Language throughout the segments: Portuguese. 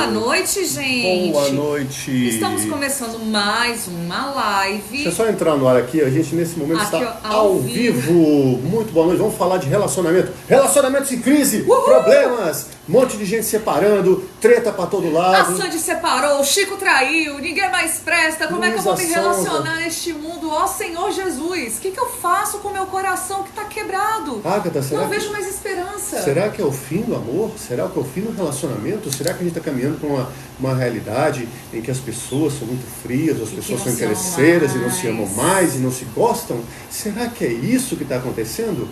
noite, gente. Boa noite. Estamos começando mais uma live. Deixa eu só entrar no ar aqui. A gente nesse momento aqui, está ó, ao vivo. Muito boa noite. Vamos falar de relacionamento. Relacionamentos em crise, problemas, um monte de gente separando, treta pra todo lado. A Sandy separou, o Chico traiu, ninguém mais presta. Como é que eu vou me relacionar neste mundo? Ó Senhor Jesus, o que eu faço com o meu coração que tá quebrado? Agatha, será Não que... vejo mais esperança. Será que é o fim do amor? Será que é o fim do relacionamento? Será que a gente está caminhando para uma realidade em que as pessoas são muito frias, as pessoas são interesseiras e não se amam mais e não se gostam? Será que é isso que está acontecendo?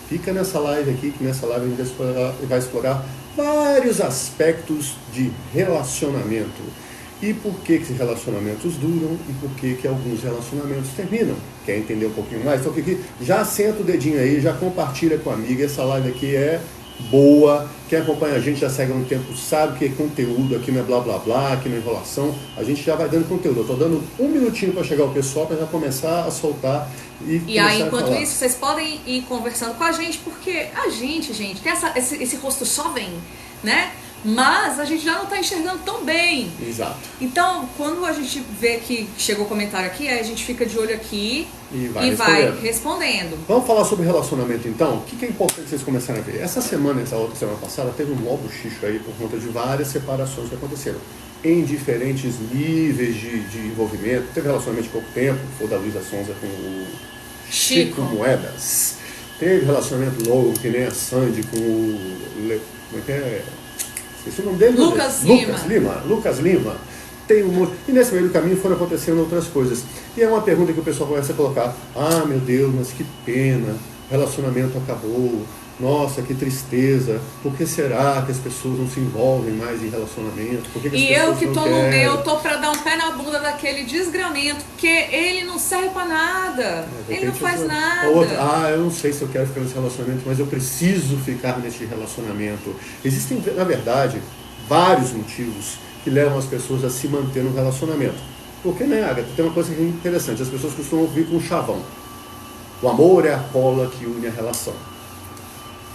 Fica nessa live aqui, que nessa live a gente vai explorar vários aspectos de relacionamento. E por que esses relacionamentos duram e por que alguns relacionamentos terminam. Quer entender um pouquinho mais? Então aqui, já senta o dedinho aí, já compartilha com a amiga. Essa live aqui é boa. Quem acompanha a gente já segue há um tempo, sabe que é conteúdo, aqui não é blá blá blá, aqui não é enrolação. A gente já vai dando conteúdo. Eu estou dando um minutinho para chegar o pessoal, para já começar a soltar e aí, enquanto isso, vocês podem ir conversando com a gente, porque a gente tem esse rosto jovem, né? Mas a gente já não está enxergando tão bem. Exato. Então, quando a gente vê que chegou o comentário aqui, a gente fica de olho aqui e vai respondendo. Vamos falar sobre relacionamento então? O que é importante vocês começarem a ver? Essa semana, essa outra semana passada, teve um mó buchicho aí por conta de várias separações que aconteceram. Em diferentes níveis de envolvimento. Teve relacionamento de pouco tempo, foi da Luísa Sonza com o Chico Moedas. Teve relacionamento longo, que nem a Sandy com o... Como é que é? Esqueci o nome dele. Lucas Lima. Tem um monte. E nesse meio do caminho foram acontecendo outras coisas. E é uma pergunta que o pessoal começa a colocar. Ah, meu Deus, mas que pena. Relacionamento acabou. Nossa, que tristeza. Por que será que as pessoas não se envolvem mais em relacionamento? Por que as e eu que tô querem? No meu, tô pra dar um pé na bunda daquele desgramento, porque ele não serve pra nada. Ele não faz nada. Eu não sei se eu quero ficar nesse relacionamento, mas eu preciso ficar nesse relacionamento. Existem, na verdade, vários motivos que levam as pessoas a se manter no relacionamento. Porque, né, Agatha, tem uma coisa que é interessante. As pessoas costumam ouvir com um chavão. O amor é a cola que une a relação.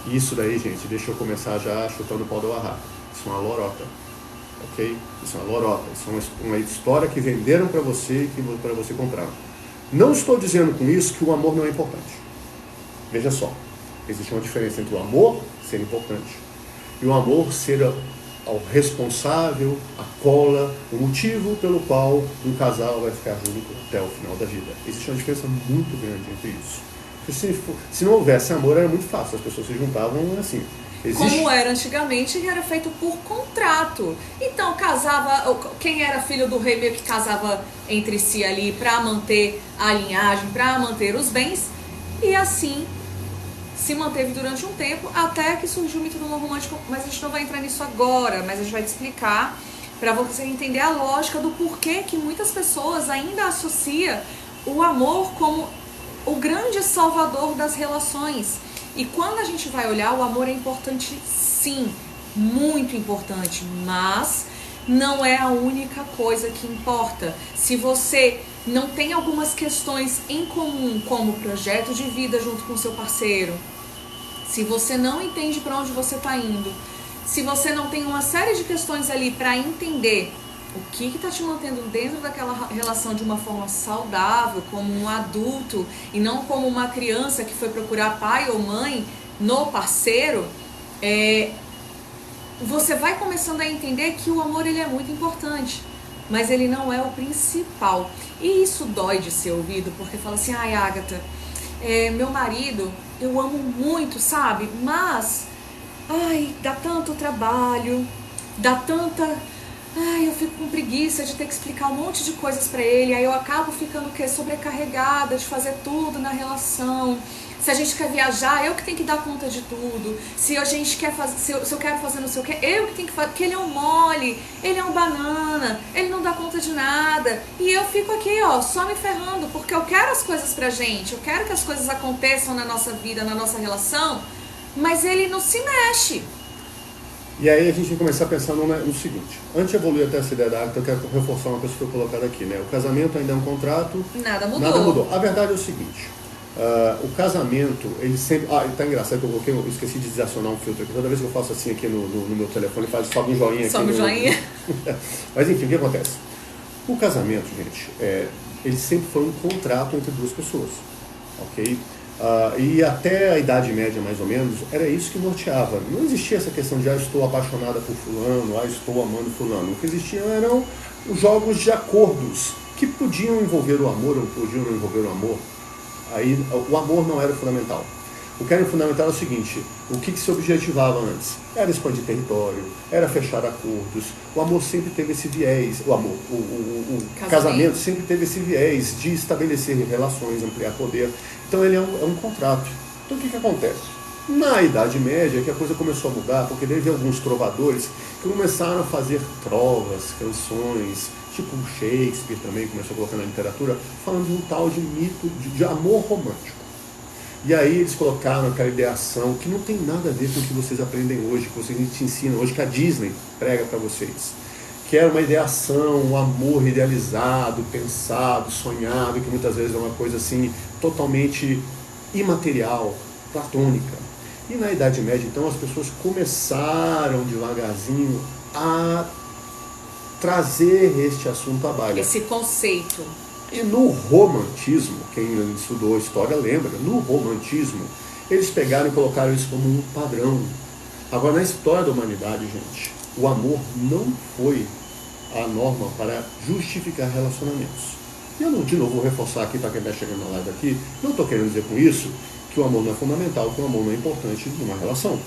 Isso daí, gente, deixa eu começar já chutando o pau do barraco. Isso é uma lorota, ok? Isso é uma lorota, isso é uma história que venderam para você e para você comprar. Não estou dizendo com isso que o amor não é importante. Veja só, existe uma diferença entre o amor ser importante e o amor ser o responsável, a cola, o motivo pelo qual um casal vai ficar junto até o final da vida. Existe uma diferença muito grande entre isso. Se não houvesse amor, era muito fácil, as pessoas se juntavam assim. Como era antigamente, que era feito por contrato. Então casava, quem era filho do rei meio que casava entre si ali para manter a linhagem, para manter os bens, e assim se manteve durante um tempo, até que surgiu o mito do amor romântico, mas a gente não vai entrar nisso agora, mas a gente vai te explicar para você entender a lógica do porquê que muitas pessoas ainda associam o amor como o grande salvador das relações. E quando a gente vai olhar, o amor é importante sim, muito importante, mas não é a única coisa que importa. Se você não tem algumas questões em comum, como projeto de vida junto com seu parceiro, se você não entende para onde você está indo, se você não tem uma série de questões ali para entender o que está te mantendo dentro daquela relação de uma forma saudável, como um adulto e não como uma criança que foi procurar pai ou mãe no parceiro, você vai começando a entender que o amor ele é muito importante, mas ele não é o principal. E isso dói de ser ouvido, porque fala assim, ai Agatha, meu marido, eu amo muito, sabe? Mas, dá tanto trabalho, dá tanta... eu fico com preguiça de ter que explicar um monte de coisas pra ele, aí eu acabo ficando sobrecarregada de fazer tudo na relação. Se a gente quer viajar, eu que tenho que dar conta de tudo. Se a gente quer fazer, se eu quero fazer não sei o que, eu que tenho que fazer, porque ele é um mole, ele é um banana, ele não dá conta de nada. E eu fico aqui, só me ferrando, porque eu quero as coisas pra gente, eu quero que as coisas aconteçam na nossa vida, na nossa relação, mas ele não se mexe. E aí a gente vai começar pensando no seguinte. Antes de evoluir até essa ideia da Agatha, eu quero reforçar uma coisa que foi colocada aqui, né? O casamento ainda é um contrato. Nada mudou. A verdade é o seguinte. O casamento, ele sempre... tá engraçado que eu esqueci de desacionar um filtro aqui. Toda vez que eu faço assim aqui no meu telefone, sobe um joinha aqui. Sobe um joinha. Mas enfim, o que acontece? O casamento, gente, ele sempre foi um contrato entre duas pessoas, ok? E até a Idade Média, mais ou menos, era isso que norteava. Não existia essa questão de estou apaixonada por fulano, estou amando fulano. O que existiam eram os jogos de acordos que podiam envolver o amor ou podiam não envolver o amor. Aí o amor não era fundamental. O que era fundamental é o seguinte: o que se objetivava antes? Era expandir território, era fechar acordos. O amor sempre teve esse viés, o casamento sempre teve esse viés de estabelecer relações, ampliar poder. Então ele é um contrato. Então o que acontece? Na Idade Média que a coisa começou a mudar, porque teve alguns trovadores que começaram a fazer trovas, canções, tipo Shakespeare também começou a colocar na literatura, falando de um tal de mito de amor romântico. E aí eles colocaram aquela ideação que não tem nada a ver com o que vocês aprendem hoje, que vocês te ensinam hoje, que a Disney prega para vocês. Que era uma ideação, um amor idealizado, pensado, sonhado, que muitas vezes é uma coisa assim totalmente imaterial, platônica. E na Idade Média, então, as pessoas começaram devagarzinho a trazer este assunto à baila. Esse conceito. E no romantismo, quem estudou história lembra, no romantismo, eles pegaram e colocaram isso como um padrão. Agora, na história da humanidade, gente, o amor não foi a norma para justificar relacionamentos. E eu, de novo, vou reforçar aqui para quem está chegando na live aqui, não estou querendo dizer com isso que o amor não é fundamental, que o amor não é importante numa relação.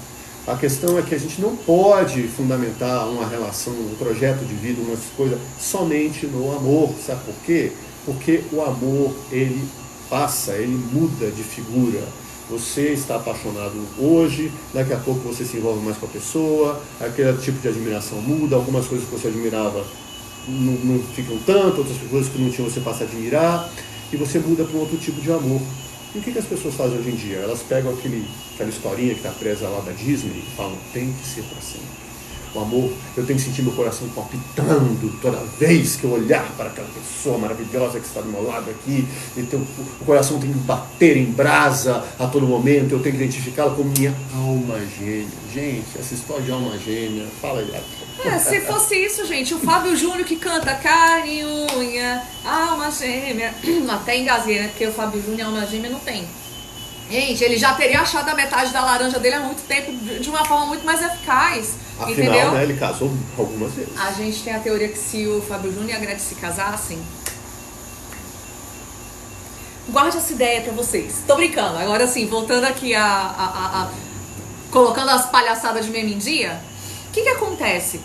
A questão é que a gente não pode fundamentar uma relação, um projeto de vida, umas coisas, somente no amor. Sabe por quê? Porque o amor, ele passa, ele muda de figura. Você está apaixonado hoje, daqui a pouco você se envolve mais com a pessoa, aquele tipo de admiração muda, algumas coisas que você admirava não ficam tanto, outras coisas que não tinham você passa a admirar, e você muda para um outro tipo de amor. E o que as pessoas fazem hoje em dia? Elas pegam aquela historinha que está presa lá da Disney e falam, tem que ser para sempre. O amor, eu tenho que sentir meu coração palpitando toda vez que eu olhar para aquela pessoa maravilhosa que está do meu lado aqui. Então, o coração tem que bater em brasa a todo momento, eu tenho que identificá-la como minha alma gêmea. Gente, essa história de alma gêmea, fala aí. Se fosse isso, gente, o Fábio Júnior que canta carne e unha, alma gêmea, até engasguei, né? Porque o Fábio Júnior alma gêmea não tem. Gente, ele já teria achado a metade da laranja dele há muito tempo, de uma forma muito mais eficaz. Afinal, entendeu? Né, ele casou algumas vezes. A gente tem a teoria que se o Fábio Júnior e a Gretchen se casassem... Guarde essa ideia pra vocês. Tô brincando. Agora sim, voltando aqui colocando as palhaçadas de meme em dia. O que acontece?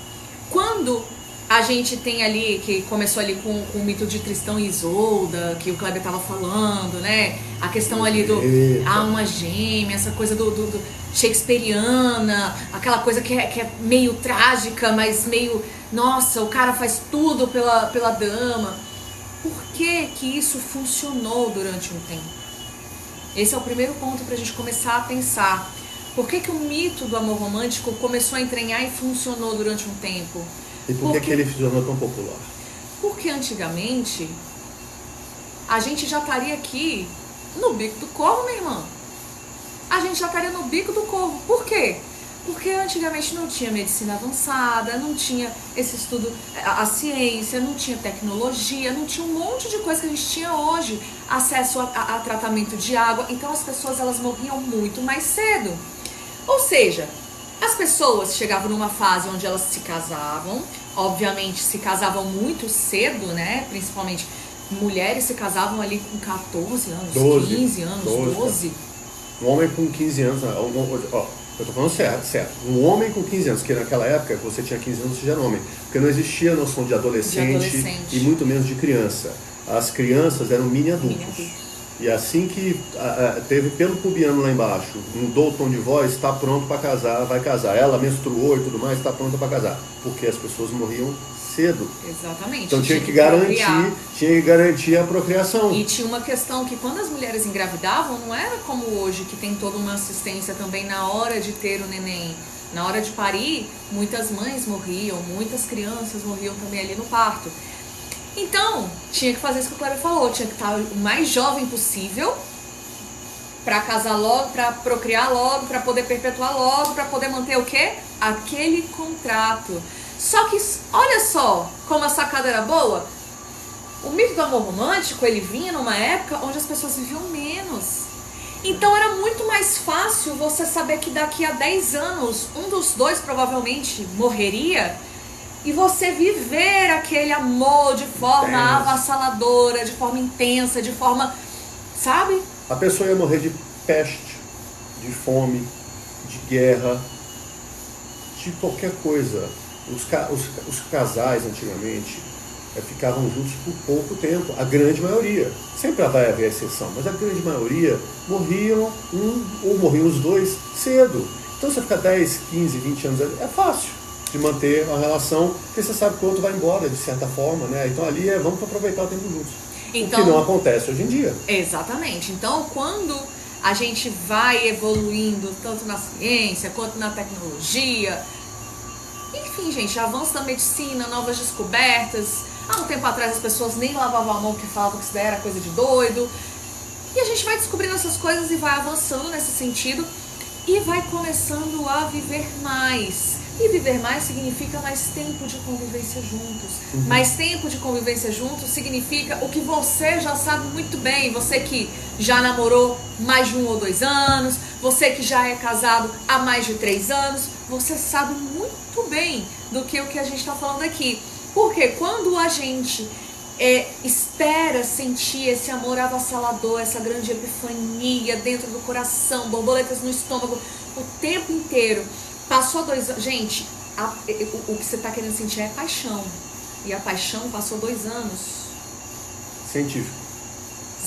Quando a gente tem ali, que começou ali com o mito de Tristão e Isolda, que o Kleber tava falando, né? A questão ali do alma gêmea, essa coisa do shakespeariana, aquela coisa que é meio trágica, mas meio, nossa, o cara faz tudo pela dama. Por que isso funcionou durante um tempo? Esse é o primeiro ponto pra gente começar a pensar. Por que o mito do amor romântico começou a entranhar e funcionou durante um tempo? E por que ele se tornou tão popular? Porque antigamente a gente já estaria aqui no bico do corvo, minha irmã. A gente já estaria no bico do corvo. Por quê? Porque antigamente não tinha medicina avançada, não tinha esse estudo, a ciência, não tinha tecnologia, não tinha um monte de coisa que a gente tinha hoje, acesso a tratamento de água. Então as pessoas elas morriam muito mais cedo. Ou seja, as pessoas chegavam numa fase onde elas se casavam, obviamente se casavam muito cedo, né? Principalmente mulheres se casavam ali com 14 anos, 15 anos, 12. Um homem com 15 anos, eu tô falando certo. Um homem com 15 anos, que naquela época você tinha 15 anos, você já era homem. Porque não existia a noção de adolescente e muito menos de criança. As crianças eram mini adultos. E assim que teve pelo pubiano lá embaixo, mudou o tom de voz, está pronto para casar, vai casar. Ela menstruou e tudo mais, está pronta para casar. Porque as pessoas morriam cedo. Exatamente. Então tinha que garantir a procriação. E tinha uma questão que quando as mulheres engravidavam, não era como hoje, que tem toda uma assistência também na hora de ter o neném. Na hora de parir, muitas mães morriam, muitas crianças morriam também ali no parto. Então, tinha que fazer isso que o Cleber falou, tinha que estar o mais jovem possível para casar logo, para procriar logo, para poder perpetuar logo, para poder manter o quê? Aquele contrato. Só que, olha só como a sacada era boa. O mito do amor romântico, ele vinha numa época onde as pessoas viviam menos. Então era muito mais fácil você saber que daqui a 10 anos, um dos dois provavelmente morreria, e você viver aquele amor de forma avassaladora, de forma intensa, de forma, sabe? A pessoa ia morrer de peste, de fome, de guerra, de qualquer coisa. Os casais antigamente ficavam juntos por pouco tempo, a grande maioria. Sempre vai haver exceção, mas a grande maioria morriam ou morriam os dois cedo. Então você ficar 10, 15, 20 anos é fácil de manter a relação, porque você sabe que o outro vai embora de certa forma, né? Então ali vamos aproveitar o tempo juntos. Então, o que não acontece hoje em dia. Exatamente. Então quando a gente vai evoluindo tanto na ciência quanto na tecnologia, enfim, gente, avanço da medicina, novas descobertas. Há um tempo atrás as pessoas nem lavavam a mão porque falavam que isso daí era coisa de doido. E a gente vai descobrindo essas coisas e vai avançando nesse sentido e vai começando a viver mais. E viver mais significa mais tempo de convivência juntos. Mais tempo de convivência juntos significa o que você já sabe muito bem. Você que já namorou mais de 1 ou 2 anos, você que já é casado há mais de 3 anos, você sabe muito bem do que o que a gente está falando aqui. Porque quando a gente espera sentir esse amor avassalador, essa grande epifania dentro do coração, borboletas no estômago, o tempo inteiro, passou 2 anos, gente, o que você está querendo sentir é paixão, e a paixão passou 2 anos. Científico.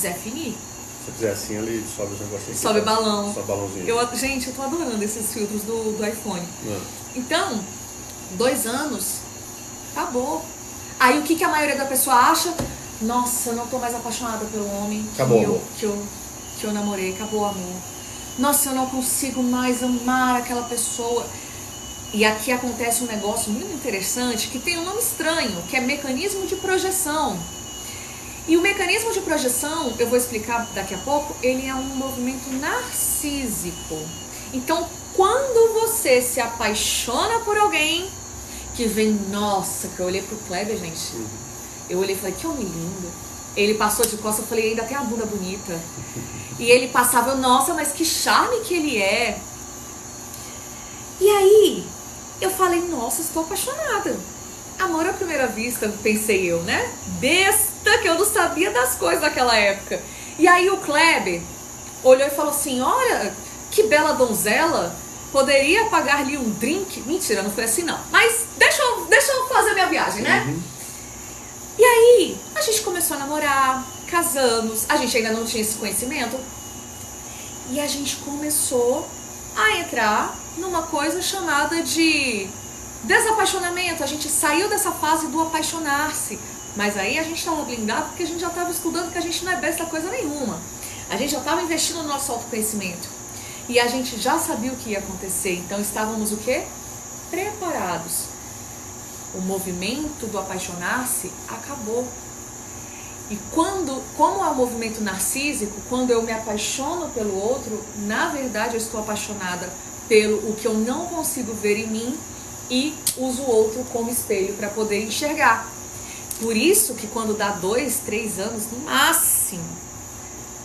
Zé Fini. Se fizer assim, ali sobe os negocinhos. Sobe balão. Sobe balãozinho. Gente, eu tô adorando esses filtros do iPhone. Então, 2 anos, acabou. Aí o que a maioria da pessoa acha? Nossa, eu não tô mais apaixonada pelo homem que eu namorei, acabou o amor. Nossa, eu não consigo mais amar aquela pessoa. E aqui acontece um negócio muito interessante que tem um nome estranho, que é mecanismo de projeção. E o mecanismo de projeção, eu vou explicar daqui a pouco, ele é um movimento narcísico. Então, quando você se apaixona por alguém, que vem, nossa, que eu olhei pro Kleber, gente, eu olhei e falei, que homem lindo. Ele passou de costas, eu falei, ainda tem a bunda bonita. E ele passava, nossa, mas que charme que ele é. E aí, eu falei, nossa, estou apaixonada. Amor à primeira vista, pensei eu, né? Besta, que eu não sabia das coisas daquela época. E aí o Kleber olhou e falou assim, olha, que bela donzela, poderia pagar-lhe um drink? Mentira, não foi assim não. Mas deixa eu fazer minha viagem, né? E aí, a gente começou a namorar, casamos, a gente ainda não tinha esse conhecimento. E a gente começou a entrar numa coisa chamada de desapaixonamento. A gente saiu dessa fase do apaixonar-se. Mas aí a gente estava blindado porque a gente já estava estudando que a gente não é besta coisa nenhuma. A gente já estava investindo no nosso autoconhecimento. E a gente já sabia o que ia acontecer. Então estávamos o quê? Preparados. O movimento do apaixonar-se acabou. E como é um movimento narcísico, quando eu me apaixono pelo outro, na verdade eu estou apaixonada pelo o que eu não consigo ver em mim e uso o outro como espelho para poder enxergar. Por isso que quando dá 2, 3 anos, no máximo,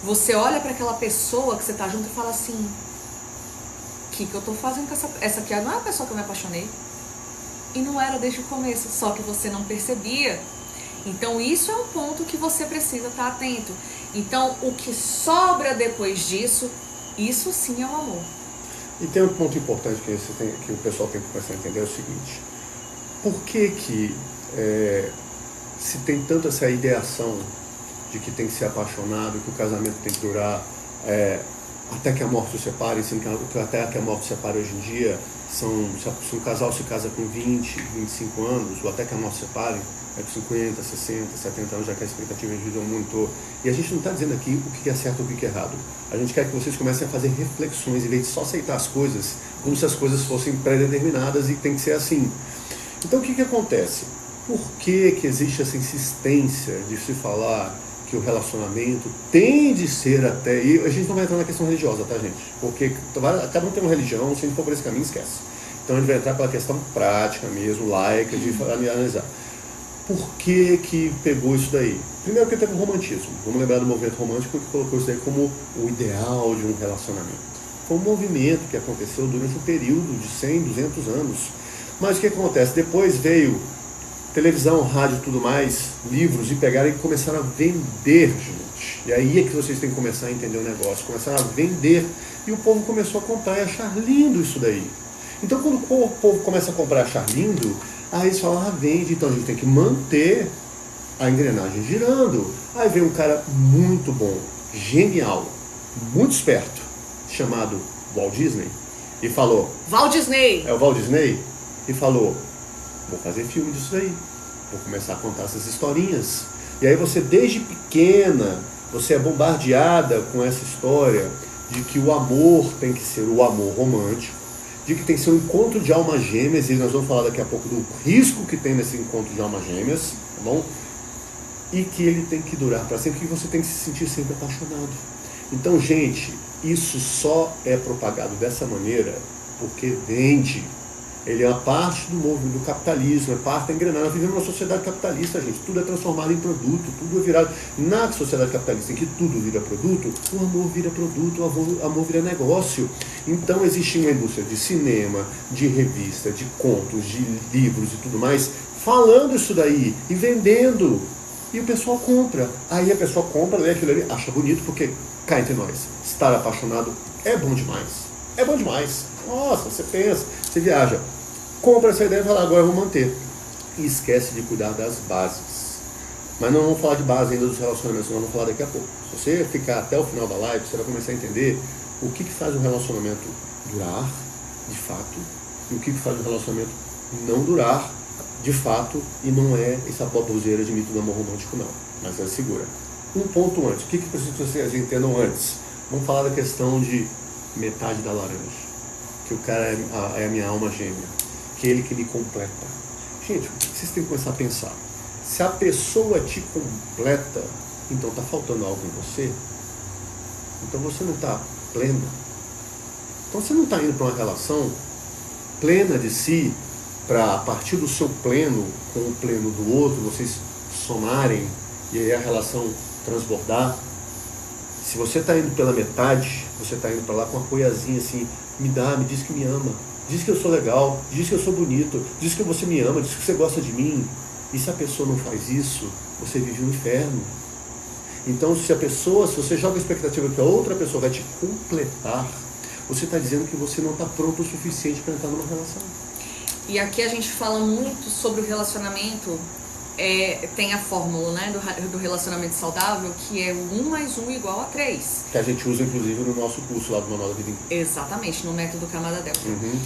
você olha para aquela pessoa que você está junto e fala assim, o que eu estou fazendo com essa aqui? Não é a pessoa que eu me apaixonei. E não era desde o começo, só que você não percebia. Então isso é um ponto que você precisa estar atento. Então o que sobra depois disso, isso sim é o amor. E tem um ponto importante que o pessoal tem que começar a entender, é o seguinte. Por que se tem tanto essa ideação de que tem que ser apaixonado, que o casamento tem que durar até que a morte se separe, sendo que até que a morte se separe hoje em dia, se um casal se casa com 20, 25 anos, ou até que a morte se separe, com 50, 60, 70 anos, já que a expectativa de vida aumentou. E a gente não está dizendo aqui o que é certo ou o que é errado. A gente quer que vocês comecem a fazer reflexões, em vez de só aceitar as coisas, como se as coisas fossem pré-determinadas e tem que ser assim. Então o que acontece? Por que existe essa insistência de se falar que o relacionamento tem de ser até... E a gente não vai entrar na questão religiosa, tá, gente? Porque cada um tem uma religião, se a gente for por esse caminho, esquece. Então a gente vai entrar pela questão prática mesmo, laica, de analisar. Por que que pegou isso daí? Primeiro porque teve o romantismo. Vamos lembrar do movimento romântico que colocou isso daí como o ideal de um relacionamento. Foi um movimento que aconteceu durante um período de 100, 200 anos. Mas o que acontece? Depois veio televisão, rádio e tudo mais, livros, e pegaram e começaram a vender, gente. E aí é que vocês têm que começar a entender o negócio. Começaram a vender e o povo começou a comprar e achar lindo isso daí. Então quando o povo começa a comprar e achar lindo, aí eles falam, vende, então a gente tem que manter a engrenagem girando. Aí vem um cara muito bom, genial, muito esperto, chamado Walt Disney, e falou... Walt Disney! É o Walt Disney? E falou, vou fazer filme disso aí, vou começar a contar essas historinhas. E aí você, desde pequena, você é bombardeada com essa história de que o amor tem que ser o amor romântico, de que tem que ser um encontro de almas gêmeas, e nós vamos falar daqui a pouco do risco que tem nesse encontro de almas gêmeas, tá bom? E que ele tem que durar para sempre, que você tem que se sentir sempre apaixonado. Então, gente, isso só é propagado dessa maneira porque vende. Ele é uma parte do movimento do capitalismo, é parte da engrenagem. Nós vivemos numa sociedade capitalista, gente. Tudo é transformado em produto, tudo é virado. Na sociedade capitalista, em que tudo vira produto, o amor vira produto, o amor vira negócio. Então existe uma indústria de cinema, de revista, de contos, de livros e tudo mais, falando isso daí e vendendo. E o pessoal compra. Aí a pessoa compra, lê aquilo ali, acha bonito, porque, cá entre nós, estar apaixonado é bom demais. É bom demais. Nossa, você pensa, você viaja, compra essa ideia e fala, agora eu vou manter. E esquece de cuidar das bases. Mas não vamos falar de base ainda dos relacionamentos, nós vamos falar daqui a pouco. Se você ficar até o final da live, você vai começar a entender o que faz um relacionamento durar, de fato, e o que faz um relacionamento não durar, de fato, e não é essa baboseira de mito do amor romântico, não. Mas é segura. Um ponto antes. O que precisa que vocês entendam antes? Vamos falar da questão de metade da laranja. Que o cara é a minha alma gêmea. Que é ele que me completa. Gente, o que vocês têm que começar a pensar? Se a pessoa te completa, então está faltando algo em você. Então você não está pleno. Então você não está indo para uma relação plena de si, para a partir do seu pleno com o pleno do outro, vocês somarem e aí a relação transbordar. Se você está indo pela metade, você está indo para lá com uma coiazinha assim, me diz que me ama, diz que eu sou legal, diz que eu sou bonito, diz que você me ama, diz que você gosta de mim. E se a pessoa não faz isso, você vive um inferno. Então se você joga a expectativa que a outra pessoa vai te completar, você está dizendo que você não está pronto o suficiente para entrar numa relação. E aqui a gente fala muito sobre o relacionamento, tem a fórmula, né, do relacionamento saudável, que é o 1 mais 1 igual a 3. Que a gente usa, inclusive, no nosso curso lá do Manual da Vida Inteira. Exatamente, no método Camada Delta. Uhum.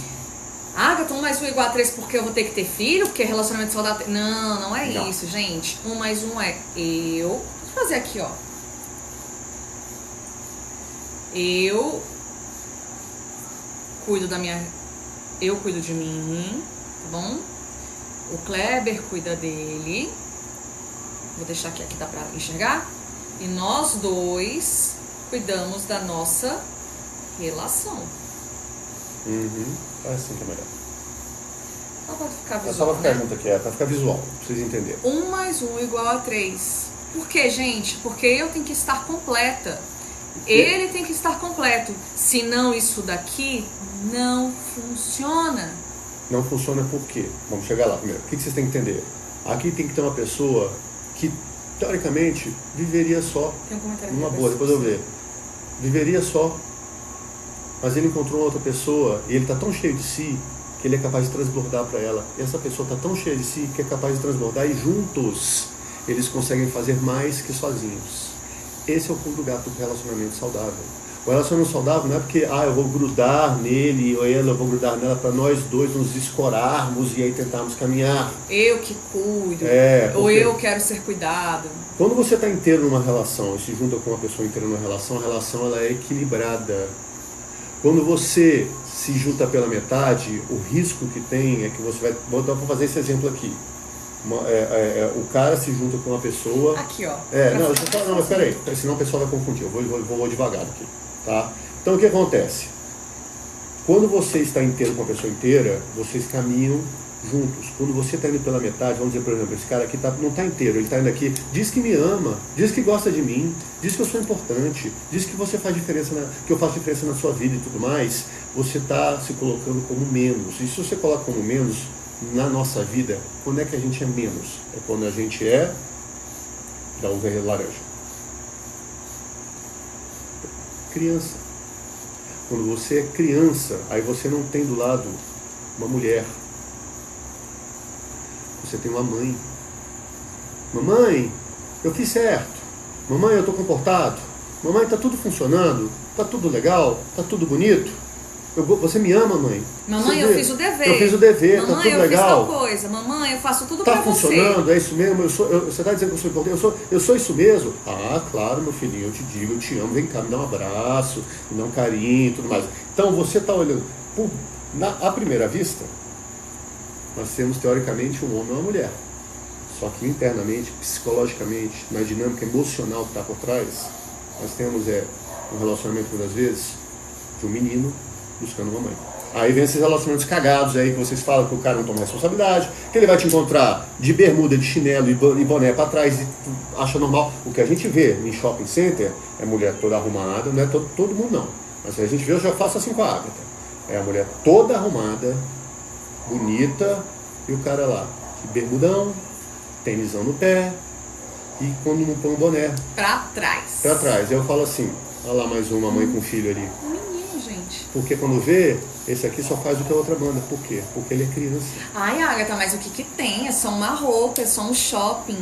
Agatha, 1 mais 1 igual a 3 porque eu vou ter que ter filho? Porque relacionamento saudável... Não é não. Isso, gente. 1 mais 1 é eu... Vou fazer aqui, ó. Eu cuido de mim, tá bom? O Kleber cuida dele. Vou deixar aqui dá pra enxergar. E nós dois cuidamos da nossa relação. Uhum. Assim que é melhor. Só pra ficar visual, só pra ficar né? junto aqui, pra ficar visual, pra vocês entenderem. 1 mais 1 igual a 3. Por quê, gente? Porque eu tenho que estar completa. Ele tem que estar completo. Senão isso daqui não funciona. Não funciona por quê? Vamos chegar lá primeiro. O que vocês têm que entender? Aqui tem que ter uma pessoa que, teoricamente, viveria só. Tem um comentário numa boa, depois eu ver. Viveria só. Mas ele encontrou outra pessoa e ele está tão cheio de si que ele é capaz de transbordar para ela. E essa pessoa está tão cheia de si que é capaz de transbordar e juntos eles conseguem fazer mais que sozinhos. Esse é o pulo do gato do relacionamento saudável. O relacionamento saudável não é porque eu vou grudar nele ou eu vou grudar nela para nós dois nos escorarmos e aí tentarmos caminhar. Eu que cuido, ou eu quero ser cuidado. Quando você está inteiro numa relação e se junta com uma pessoa inteira numa relação, a relação ela é equilibrada. Quando você se junta pela metade, o risco que tem é que você vai... Vou fazer esse exemplo aqui. O cara se junta com uma pessoa... Aqui, ó. Não, mas peraí, senão o pessoal vai confundir. Eu vou devagar aqui, tá? Então, o que acontece? Quando você está inteiro com a pessoa inteira, vocês caminham juntos. Quando você está indo pela metade, vamos dizer, por exemplo, esse cara aqui não está inteiro, ele está indo aqui, diz que me ama, diz que gosta de mim, diz que eu sou importante, diz que você faz diferença, que eu faço diferença na sua vida e tudo mais, você está se colocando como menos. E se você coloca como menos, na nossa vida, quando é que a gente é menos? É quando a gente é da uva laranja. Criança. Quando você é criança, aí você não tem do lado uma mulher. Você tem uma mãe. Mamãe, eu fiz certo. Mamãe, eu estou comportado. Mamãe, está tudo funcionando. Está tudo legal. Está tudo bonito. Você me ama, mãe? Mamãe, eu fiz o dever. Eu fiz o dever, mamãe, tá tudo legal. Mamãe, eu fiz tal coisa. Mamãe, eu faço tudo pra você. Tá funcionando, é isso mesmo? Você está dizendo que eu sou importante? Eu sou isso mesmo? Ah, claro, meu filhinho, eu te digo, eu te amo. Vem cá, me dá um abraço, me dá um carinho e tudo mais. Então, você está olhando... À primeira vista, nós temos, teoricamente, um homem e uma mulher. Só que internamente, psicologicamente, na dinâmica emocional que está por trás, nós temos um relacionamento, muitas vezes, de um menino buscando uma mãe. Aí vem esses relacionamentos cagados aí que vocês falam que o cara não toma responsabilidade, que ele vai te encontrar de bermuda, de chinelo e boné para trás e acha normal. O que a gente vê em shopping center é mulher toda arrumada, não é todo mundo não. Mas a gente vê, eu já faço assim com a Agatha. É a mulher toda arrumada, bonita, e o cara lá, de bermudão, tênisão no pé, e quando não põe um boné. Pra trás. Pra trás. Eu falo assim, olha lá mais uma mãe com filho ali. Gente. Porque quando vê, esse aqui só faz o que a outra banda. Por quê? Porque ele é criança. Ai, Agatha, mas o que tem? É só uma roupa, é só um shopping.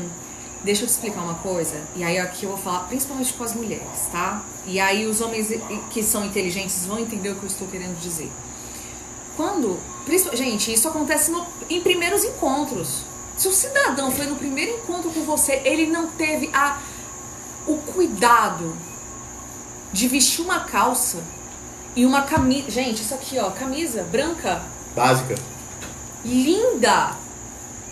Deixa eu te explicar uma coisa. E aí aqui eu vou falar principalmente com as mulheres, tá? E aí os homens que são inteligentes vão entender o que eu estou querendo dizer. Gente, isso acontece em primeiros encontros. Se o cidadão foi no primeiro encontro com você, ele não teve o cuidado de vestir uma calça e uma camisa. Gente, isso aqui, ó, camisa branca. Básica. Linda.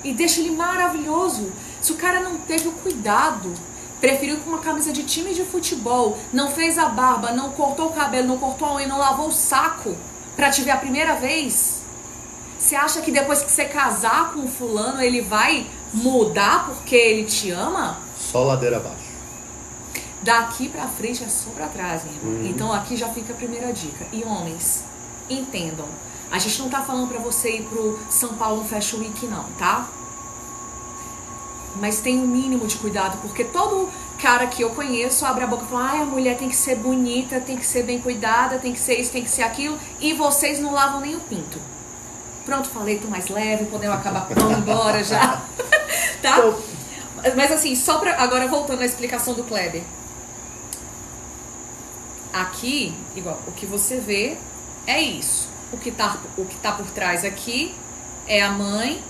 E deixa ele maravilhoso. Se o cara não teve o cuidado, preferiu com uma camisa de time de futebol, não fez a barba, não cortou o cabelo, não cortou a unha, não lavou o saco pra te ver a primeira vez, você acha que depois que você casar com o fulano, ele vai mudar porque ele te ama? Só ladeira abaixo. Daqui pra frente é só pra trás, minha irmã. Então aqui já fica a primeira dica. E homens, entendam. A gente não tá falando pra você ir pro São Paulo Fashion Week não, tá? Mas tem um mínimo de cuidado, porque todo cara que eu conheço abre a boca e fala: ai, a mulher tem que ser bonita, tem que ser bem cuidada, tem que ser isso, tem que ser aquilo, e vocês não lavam nem o pinto. Pronto, falei, tô mais leve, podemos acabar, vamos embora já. Tá? Mas assim, só pra... Agora voltando à explicação do Kleber. Aqui, igual, o que você vê é isso. O que tá por trás aqui é a mãe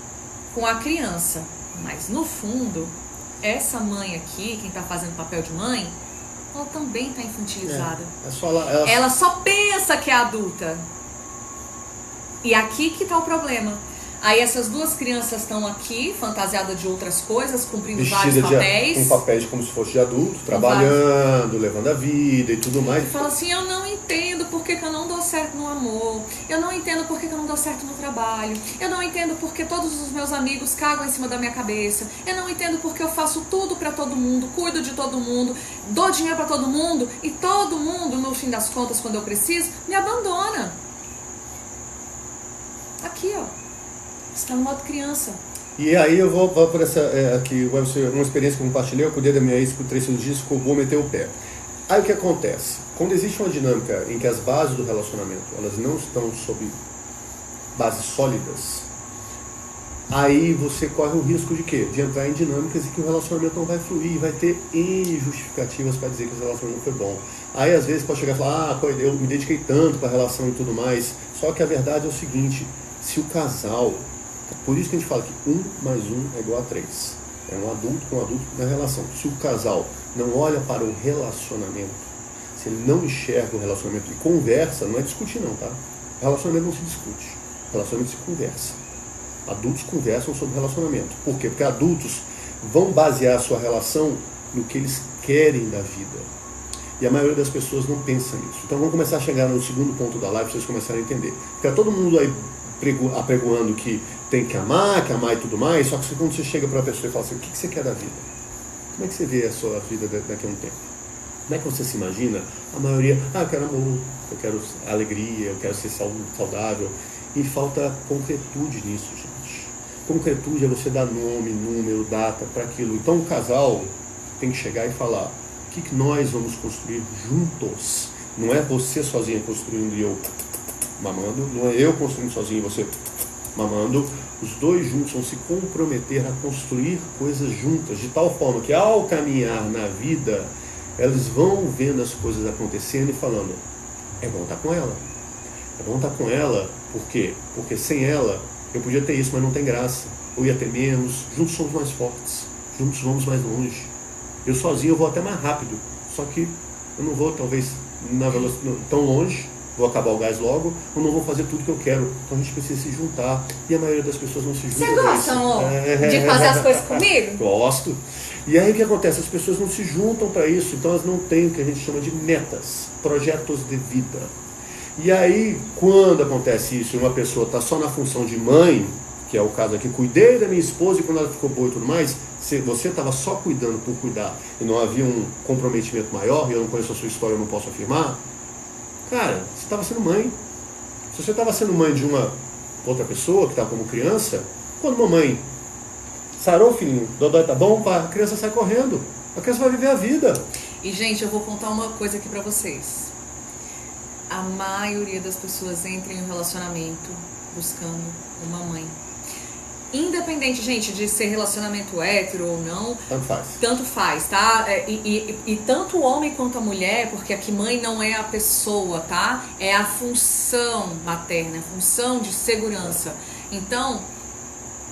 com a criança. Mas no fundo, essa mãe aqui, quem tá fazendo papel de mãe, ela também tá infantilizada. Ela só pensa que é adulta. E aqui que tá o problema. Aí essas duas crianças estão aqui, fantasiadas de outras coisas, cumprindo vários papéis. Com papéis como se fosse de adulto, trabalhando, levando a vida e tudo mais. E fala assim, eu não entendo por que eu não dou certo no amor. Eu não entendo por que eu não dou certo no trabalho. Eu não entendo porque todos os meus amigos cagam em cima da minha cabeça. Eu não entendo porque eu faço tudo pra todo mundo, cuido de todo mundo, dou dinheiro pra todo mundo. E todo mundo, no fim das contas, quando eu preciso, me abandona. Aqui, ó. Você está no modo criança. E aí eu vou por essa aqui, uma experiência que eu compartilhei, eu cuidei da minha ex por 3 dias, vou meter o pé. Aí o que acontece? Quando existe uma dinâmica em que as bases do relacionamento elas não estão sob bases sólidas, aí você corre o risco de quê? De entrar em dinâmicas em que o relacionamento não vai fluir, vai ter N justificativas para dizer que o relacionamento foi bom. Aí às vezes pode chegar e falar, eu me dediquei tanto para a relação e tudo mais, só que a verdade é o seguinte, se o casal... Por isso que a gente fala que 1 mais 1 é igual a 3. É um adulto com um adulto na relação. Se o casal não olha para o relacionamento, se ele não enxerga o relacionamento e conversa, não é discutir não, tá? Relacionamento não se discute. Relacionamento se conversa. Adultos conversam sobre relacionamento. Por quê? Porque adultos vão basear a sua relação no que eles querem da vida. E a maioria das pessoas não pensa nisso. Então vamos começar a chegar no segundo ponto da live para vocês começarem a entender. Porque todo mundo aí apregoando que tem que amar e tudo mais, só que quando você chega para a pessoa e fala assim, o que você quer da vida? Como é que você vê a sua vida daqui a um tempo? Como é que você se imagina? A maioria, eu quero amor, eu quero alegria, eu quero ser saudável. E falta concretude nisso, gente. Concretude é você dar nome, número, data para aquilo. Então o casal tem que chegar e falar, o que nós vamos construir juntos? Não é você sozinha construindo e eu mamando, não é eu construindo sozinho e você mamando. Os dois juntos vão se comprometer a construir coisas juntas, de tal forma que ao caminhar na vida, eles vão vendo as coisas acontecendo e falando, é bom estar com ela. É bom estar com ela, por quê? Porque sem ela, eu podia ter isso, mas não tem graça. Eu ia ter menos, juntos somos mais fortes, juntos vamos mais longe. Eu sozinho eu vou até mais rápido, só que eu não vou talvez tão longe, vou acabar o gás logo, ou não vou fazer tudo que eu quero. Então a gente precisa se juntar, e a maioria das pessoas não se juntam. Você gosta, amor, de fazer as coisas comigo? Gosto. E aí o que acontece? As pessoas não se juntam para isso, então elas não têm o que a gente chama de metas, projetos de vida. E aí, quando acontece isso, e uma pessoa está só na função de mãe, que é o caso aqui, cuidei da minha esposa e quando ela ficou boa e tudo mais, se você estava só cuidando por cuidar e não havia um comprometimento maior, e eu não conheço a sua história, eu não posso afirmar, cara, você estava sendo mãe. Se você estava sendo mãe de uma outra pessoa que estava como criança, quando uma mãe sarou, filhinho, dodói tá bom, a criança sai correndo, a criança vai viver a vida. E gente, eu vou contar uma coisa aqui pra vocês. A maioria das pessoas entra em um relacionamento buscando uma mãe. Independente, gente, de ser relacionamento hétero ou não. Tanto faz, tá? E tanto o homem quanto a mulher, porque aqui mãe não é a pessoa, tá? É a função materna, a função de segurança. Então,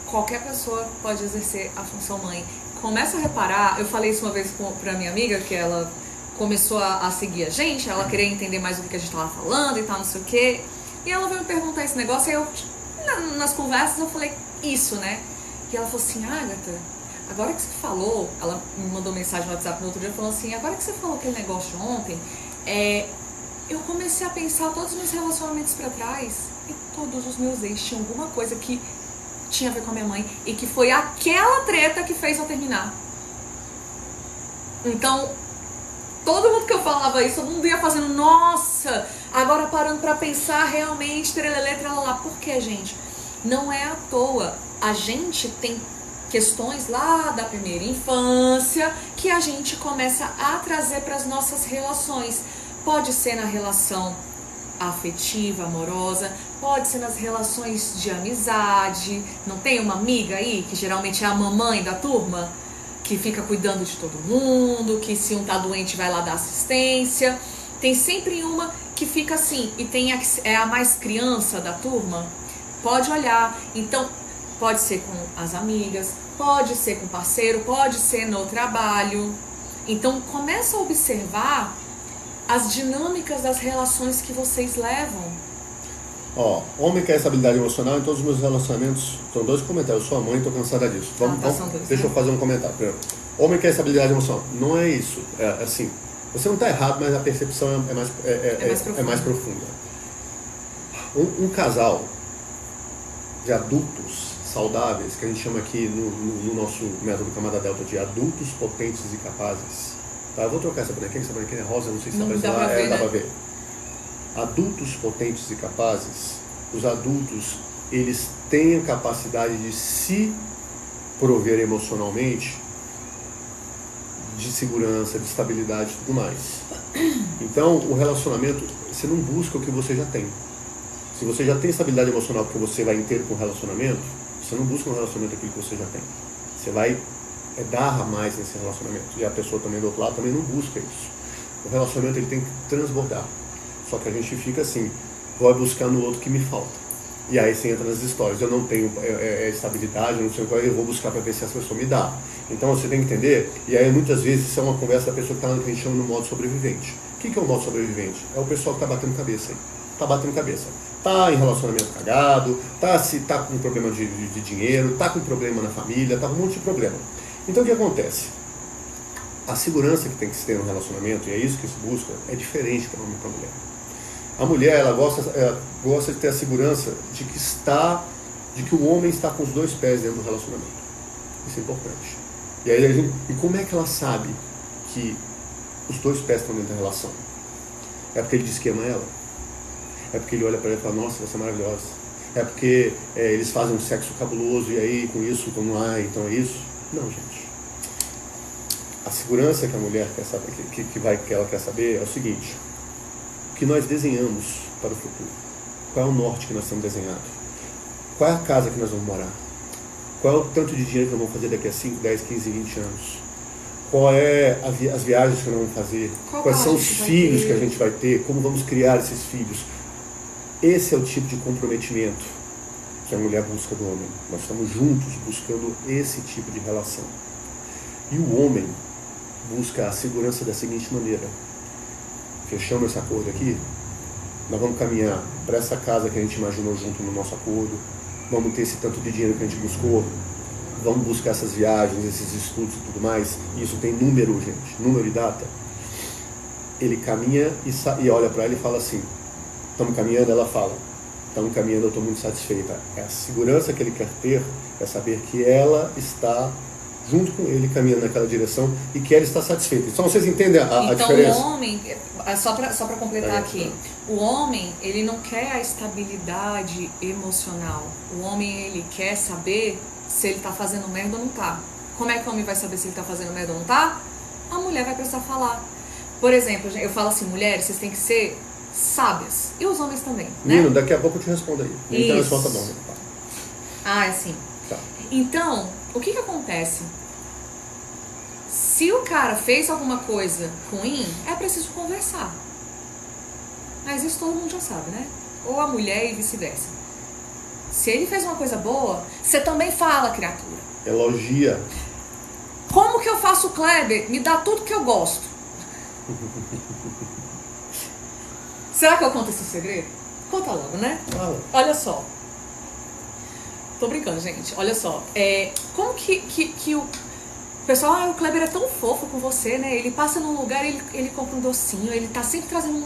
qualquer pessoa pode exercer a função mãe. Começa a reparar, eu falei isso uma vez pra minha amiga, que ela começou a seguir a gente, ela queria entender mais o que a gente tava falando e tal, não sei o quê. E ela veio me perguntar esse negócio, e eu, nas conversas, eu falei isso, né? E ela falou assim, Agatha, agora que você falou, ela me mandou mensagem no WhatsApp no outro dia, falou assim, agora que você falou aquele negócio ontem, eu comecei a pensar todos os meus relacionamentos pra trás, e todos os meus ex tinham alguma coisa que tinha a ver com a minha mãe, e que foi aquela treta que fez eu terminar. Então, todo mundo que eu falava isso, todo mundo ia fazendo, nossa, agora parando pra pensar realmente, trelelê, tralalá. Por que, gente? Não é à toa. A gente tem questões lá da primeira infância que a gente começa a trazer para as nossas relações. Pode ser na relação afetiva, amorosa, pode ser nas relações de amizade. Não tem uma amiga aí, que geralmente é a mamãe da turma, que fica cuidando de todo mundo, que se um tá doente vai lá dar assistência. Tem sempre uma que fica assim, e tem é a mais criança da turma. Pode olhar, então pode ser com as amigas, pode ser com o parceiro, pode ser no trabalho. Então começa a observar as dinâmicas das relações que vocês levam. Homem quer estabilidade emocional em todos os meus relacionamentos. São 2 comentários, eu sou a mãe, estou cansada disso. Deixa eu fazer um comentário. Primeiro, homem quer estabilidade emocional. Não é isso. É assim, você não está errado, mas a percepção é mais profunda. Um casal de adultos saudáveis, que a gente chama aqui no nosso método Camada Delta de adultos potentes e capazes. Tá, eu vou trocar essa bonequinha é rosa, não sei se não dá pra ver, dá pra ver. Adultos potentes e capazes, os adultos, eles têm a capacidade de se prover emocionalmente, de segurança, de estabilidade e tudo mais. Então, o relacionamento, você não busca o que você já tem. Se você já tem estabilidade emocional porque você vai inteiro com o relacionamento, você não busca um relacionamento aquilo que você já tem. Você vai dar mais nesse relacionamento. E a pessoa também do outro lado também não busca isso. O relacionamento ele tem que transbordar. Só que a gente fica assim, vai buscar no outro que me falta. E aí você entra nas histórias, eu não tenho estabilidade, eu não sei o que, eu vou buscar para ver se essa pessoa me dá. Então você tem que entender, e aí muitas vezes isso é uma conversa da pessoa que está no que a gente chama no modo sobrevivente. O que é o modo sobrevivente? É o pessoal que está batendo cabeça aí. Está batendo cabeça. Tá em relacionamento cagado, tá com problema de dinheiro, tá com problema na família, tá com um monte de problema. Então o que acontece? A segurança que tem que se ter no relacionamento, e é isso que se busca, é diferente para o homem e para a mulher. A mulher, ela gosta de ter a segurança de que o homem está com os dois pés dentro do relacionamento. Isso é importante. E aí e como é que ela sabe que os dois pés estão dentro da relação? É porque ele diz que ama ela? É porque ele olha para ela e fala, nossa, você é maravilhosa? É porque eles fazem um sexo cabuloso e aí com isso, como então é isso? Não, gente. A segurança que a mulher quer saber, que ela quer saber é o seguinte: o que nós desenhamos para o futuro? Qual é o norte que nós temos desenhado? Qual é a casa que nós vamos morar? Qual é o tanto de dinheiro que nós vamos fazer daqui a 5, 10, 15, 20 anos? Qual é as viagens que nós vamos fazer? Quais são os filhos que a gente vai ter? Como vamos criar esses filhos? Esse é o tipo de comprometimento que a mulher busca do homem. Nós estamos juntos buscando esse tipo de relação. E o homem busca a segurança da seguinte maneira: fechamos esse acordo aqui, nós vamos caminhar para essa casa que a gente imaginou junto no nosso acordo, vamos ter esse tanto de dinheiro que a gente buscou, vamos buscar essas viagens, esses estudos e tudo mais. E isso tem número, gente, número e data. Ele caminha e olha para ela e fala assim: estamos caminhando? Ela fala: estamos caminhando, eu estou muito satisfeita. É a segurança que ele quer ter, é saber que ela está junto com ele, caminhando naquela direção e que ela está satisfeita. Então vocês entendem a diferença? Então o homem, só para completar aqui, o homem, ele não quer a estabilidade emocional. O homem, ele quer saber se ele está fazendo merda ou não está. Como é que o homem vai saber se ele está fazendo merda ou não está? A mulher vai precisar falar. Por exemplo, eu falo assim, mulheres, vocês têm que ser sábias. E os homens também, né? Nino, daqui a pouco eu te respondo aí. Então é só tá bom. Ah, é assim. Tá. Então, o que acontece? Se o cara fez alguma coisa ruim, é preciso conversar. Mas isso todo mundo já sabe, né? Ou a mulher e vice-versa. Se ele fez uma coisa boa, você também fala, criatura. Elogia. Como que eu faço, Kleber? Me dá tudo que eu gosto. Será que eu conto esse segredo? Conta logo, né? Fala. Olha só. Tô brincando, gente. Olha só. Como que o pessoal, o Kleber é tão fofo com você, né? Ele passa num lugar, ele compra um docinho, ele tá sempre trazendo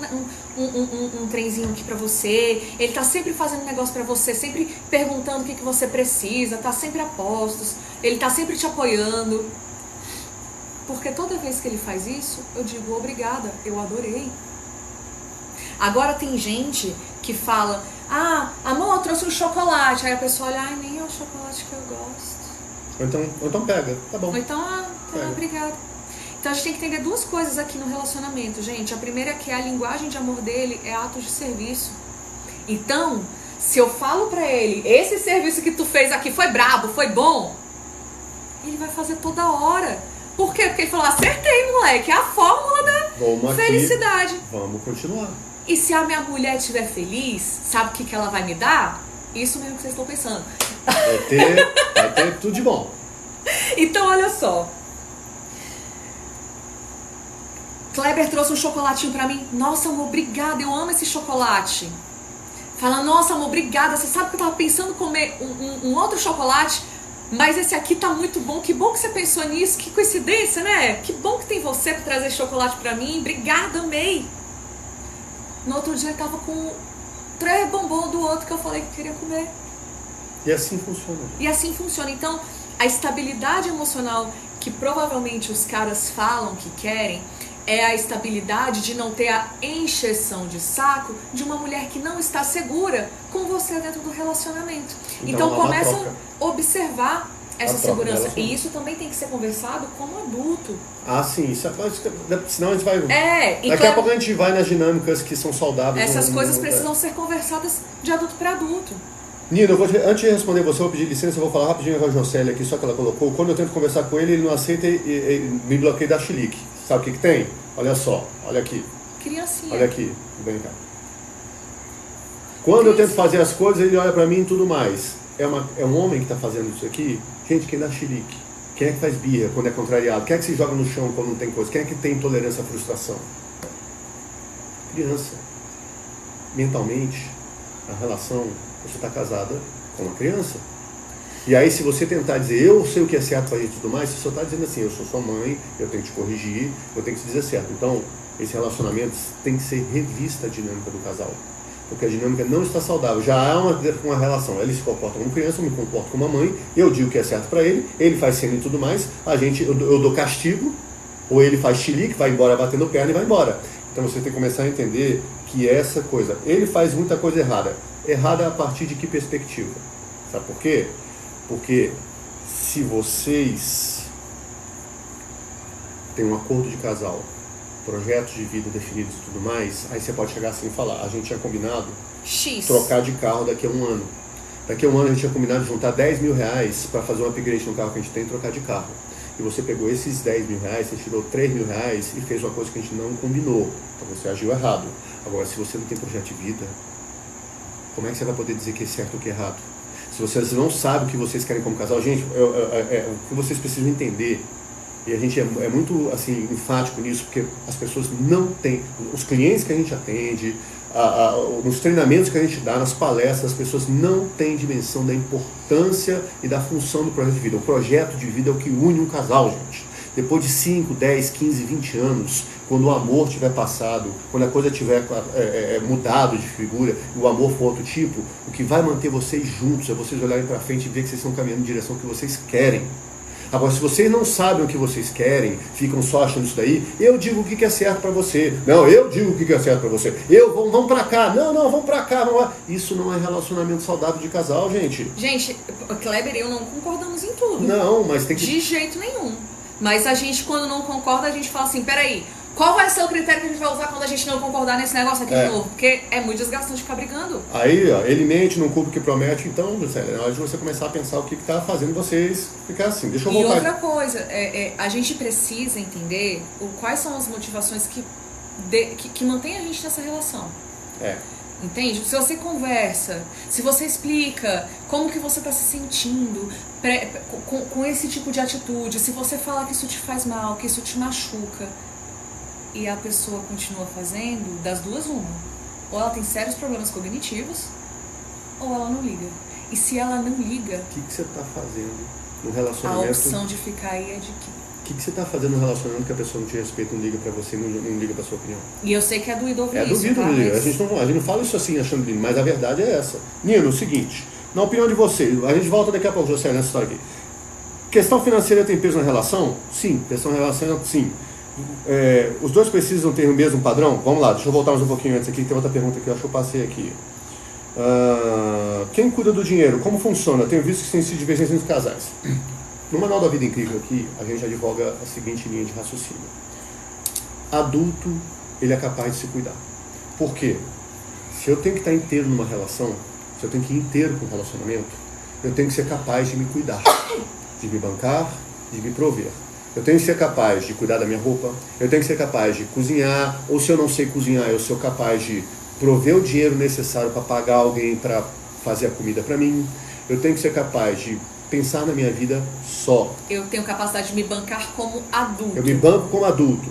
um trenzinho aqui pra você, ele tá sempre fazendo um negócio pra você, sempre perguntando o que você precisa, tá sempre a postos, ele tá sempre te apoiando. Porque toda vez que ele faz isso, eu digo obrigada, eu adorei. Agora tem gente que fala: ah, amor, eu trouxe um chocolate. Aí a pessoa olha: ai, nem é o chocolate que eu gosto. Ou então pega, tá bom. Ou então, obrigada. Então a gente tem que entender duas coisas aqui no relacionamento, gente. A primeira é que a linguagem de amor dele é atos de serviço. Então, se eu falo pra ele: esse serviço que tu fez aqui foi brabo, foi bom, ele vai fazer toda hora. Por quê? Porque ele falou: acertei, moleque, é a fórmula da felicidade. Vamos continuar. E se a minha mulher estiver feliz, sabe o que ela vai me dar? Isso mesmo que vocês estão pensando. Vai ter tudo de bom. Então, olha só. Kleber trouxe um chocolatinho pra mim. Nossa, amor, obrigada, eu amo esse chocolate. Fala: nossa, amor, obrigada. Você sabe que eu tava pensando em comer um outro chocolate, mas esse aqui tá muito bom. Que bom que você pensou nisso. Que coincidência, né? Que bom que tem você pra trazer chocolate pra mim. Obrigada, amei. No outro dia ele tava com 3 bombons do outro que eu falei que queria comer. E assim funciona. E assim funciona. Então, a estabilidade emocional que provavelmente os caras falam que querem é a estabilidade de não ter a encheção de saco de uma mulher que não está segura com você dentro do relacionamento. Então começam a observar essa segurança. E isso também tem que ser conversado como adulto. Ah, sim. Senão a gente vai... Daqui a pouco a gente vai nas dinâmicas que são saudáveis. Essas coisas precisam ser conversadas de adulto para adulto. Nino, antes de responder você, eu vou pedir licença, eu vou falar rapidinho com a Jocélia aqui, só que ela colocou. Quando eu tento conversar com ele, ele não aceita e me bloqueia da chilique. Sabe o que tem? Olha só, olha aqui. Criancinha. Olha aqui, vem cá. Quando eu tento fazer as coisas, ele olha pra mim e tudo mais. É um homem que está fazendo isso aqui? Gente, quem dá chilique? Quem é que faz birra quando é contrariado? Quem é que se joga no chão quando não tem coisa? Quem é que tem intolerância à frustração? Criança. Mentalmente, A relação, você está casada com uma criança. E aí, se você tentar dizer, eu sei o que é certo para gente e tudo mais, você só está dizendo assim, eu sou sua mãe, eu tenho que te corrigir, eu tenho que te dizer certo. Então, esse relacionamento tem que ser revista a dinâmica do casal. Porque a dinâmica não está saudável. Já há uma relação. Ele se comporta como criança, eu me comporto como uma mãe, eu digo o que é certo para ele faz cena e tudo mais, eu dou castigo, ou ele faz chilique, vai embora batendo perna e vai embora. Então você tem que começar a entender que essa coisa, ele faz muita coisa errada. Errada a partir de que perspectiva? Sabe por quê? Porque se vocês têm um acordo de casal, projetos de vida definidos e tudo mais, aí você pode chegar assim e falar, a gente tinha combinado trocar de carro daqui a um ano. Daqui a um ano a gente tinha combinado juntar 10 mil reais para fazer um upgrade no carro que a gente tem e trocar de carro. E você pegou esses 10 mil reais, você tirou 3 mil reais e fez uma coisa que a gente não combinou. Então você agiu errado. Agora, se você não tem projeto de vida, como é que você vai poder dizer que é certo ou que é errado? Se vocês não sabem o que vocês querem como casal, gente, o que vocês precisam entender, e a gente é muito assim, enfático nisso, porque as pessoas não têm, os clientes que a gente atende, nos treinamentos que a gente dá, nas palestras, as pessoas não têm dimensão da importância e da função do projeto de vida. O projeto de vida é o que une um casal, gente. Depois de 5, 10, 15, 20 anos, quando o amor tiver passado, quando a coisa tiver mudado de figura, e o amor for outro tipo, o que vai manter vocês juntos é vocês olharem para frente e ver que vocês estão caminhando em direção ao que vocês querem. Agora, se vocês não sabem o que vocês querem, ficam só achando isso daí, eu digo o que é certo para você. Não, eu digo o que é certo para você. Vamos para cá. Não, vamos para cá. Vamos lá. Isso não é relacionamento saudável de casal, gente. Gente, Kleber e eu não concordamos em tudo. Não, mas tem que... De jeito nenhum. Mas a gente, quando não concorda, a gente fala assim, peraí, qual vai ser o critério que a gente vai usar quando a gente não concordar nesse negócio aqui de novo? Porque é muito desgastante ficar brigando. Aí, ó, ele mente, não cumpre o que promete, então, é hora de você começar a pensar o que está fazendo vocês ficar assim. Deixa eu voltar. E outra coisa, a gente precisa entender quais são as motivações que mantêm a gente nessa relação. Entende? Se você conversa, se você explica como que você está se sentindo com esse tipo de atitude, se você falar que isso te faz mal, que isso te machuca, e a pessoa continua fazendo, das duas uma. Ou ela tem sérios problemas cognitivos, ou ela não liga. E se ela não liga... O que você está fazendo no relacionamento? A opção de ficar aí é de quê? O que você está fazendo no relacionamento que a pessoa não te respeita, não liga pra você, não liga pra sua opinião? E eu sei que é doído ouvir isso, doído, tá? Mas... a gente não fala isso assim achando lindo, mas a verdade é essa. Nino, é o seguinte, na opinião de vocês, a gente volta daqui a pouco, José, nessa história aqui. Questão financeira tem peso na relação? Sim. Questão na relação, sim. Os dois precisam ter o mesmo padrão? Vamos lá, deixa eu voltar mais um pouquinho antes aqui, tem outra pergunta que eu acho que eu passei aqui. Quem cuida do dinheiro? Como funciona? Eu tenho visto que tem sido divergência entre os casais. No Manual da Vida Incrível aqui, a gente advoga a seguinte linha de raciocínio. Adulto, ele é capaz de se cuidar. Por quê? Se eu tenho que estar inteiro numa relação, se eu tenho que ir inteiro com um relacionamento, eu tenho que ser capaz de me cuidar, de me bancar, de me prover. Eu tenho que ser capaz de cuidar da minha roupa, eu tenho que ser capaz de cozinhar, ou se eu não sei cozinhar, eu sou capaz de prover o dinheiro necessário para pagar alguém para fazer a comida para mim. Eu tenho que ser capaz de pensar na minha vida só. Eu tenho capacidade de me bancar como adulto. Eu me banco como adulto.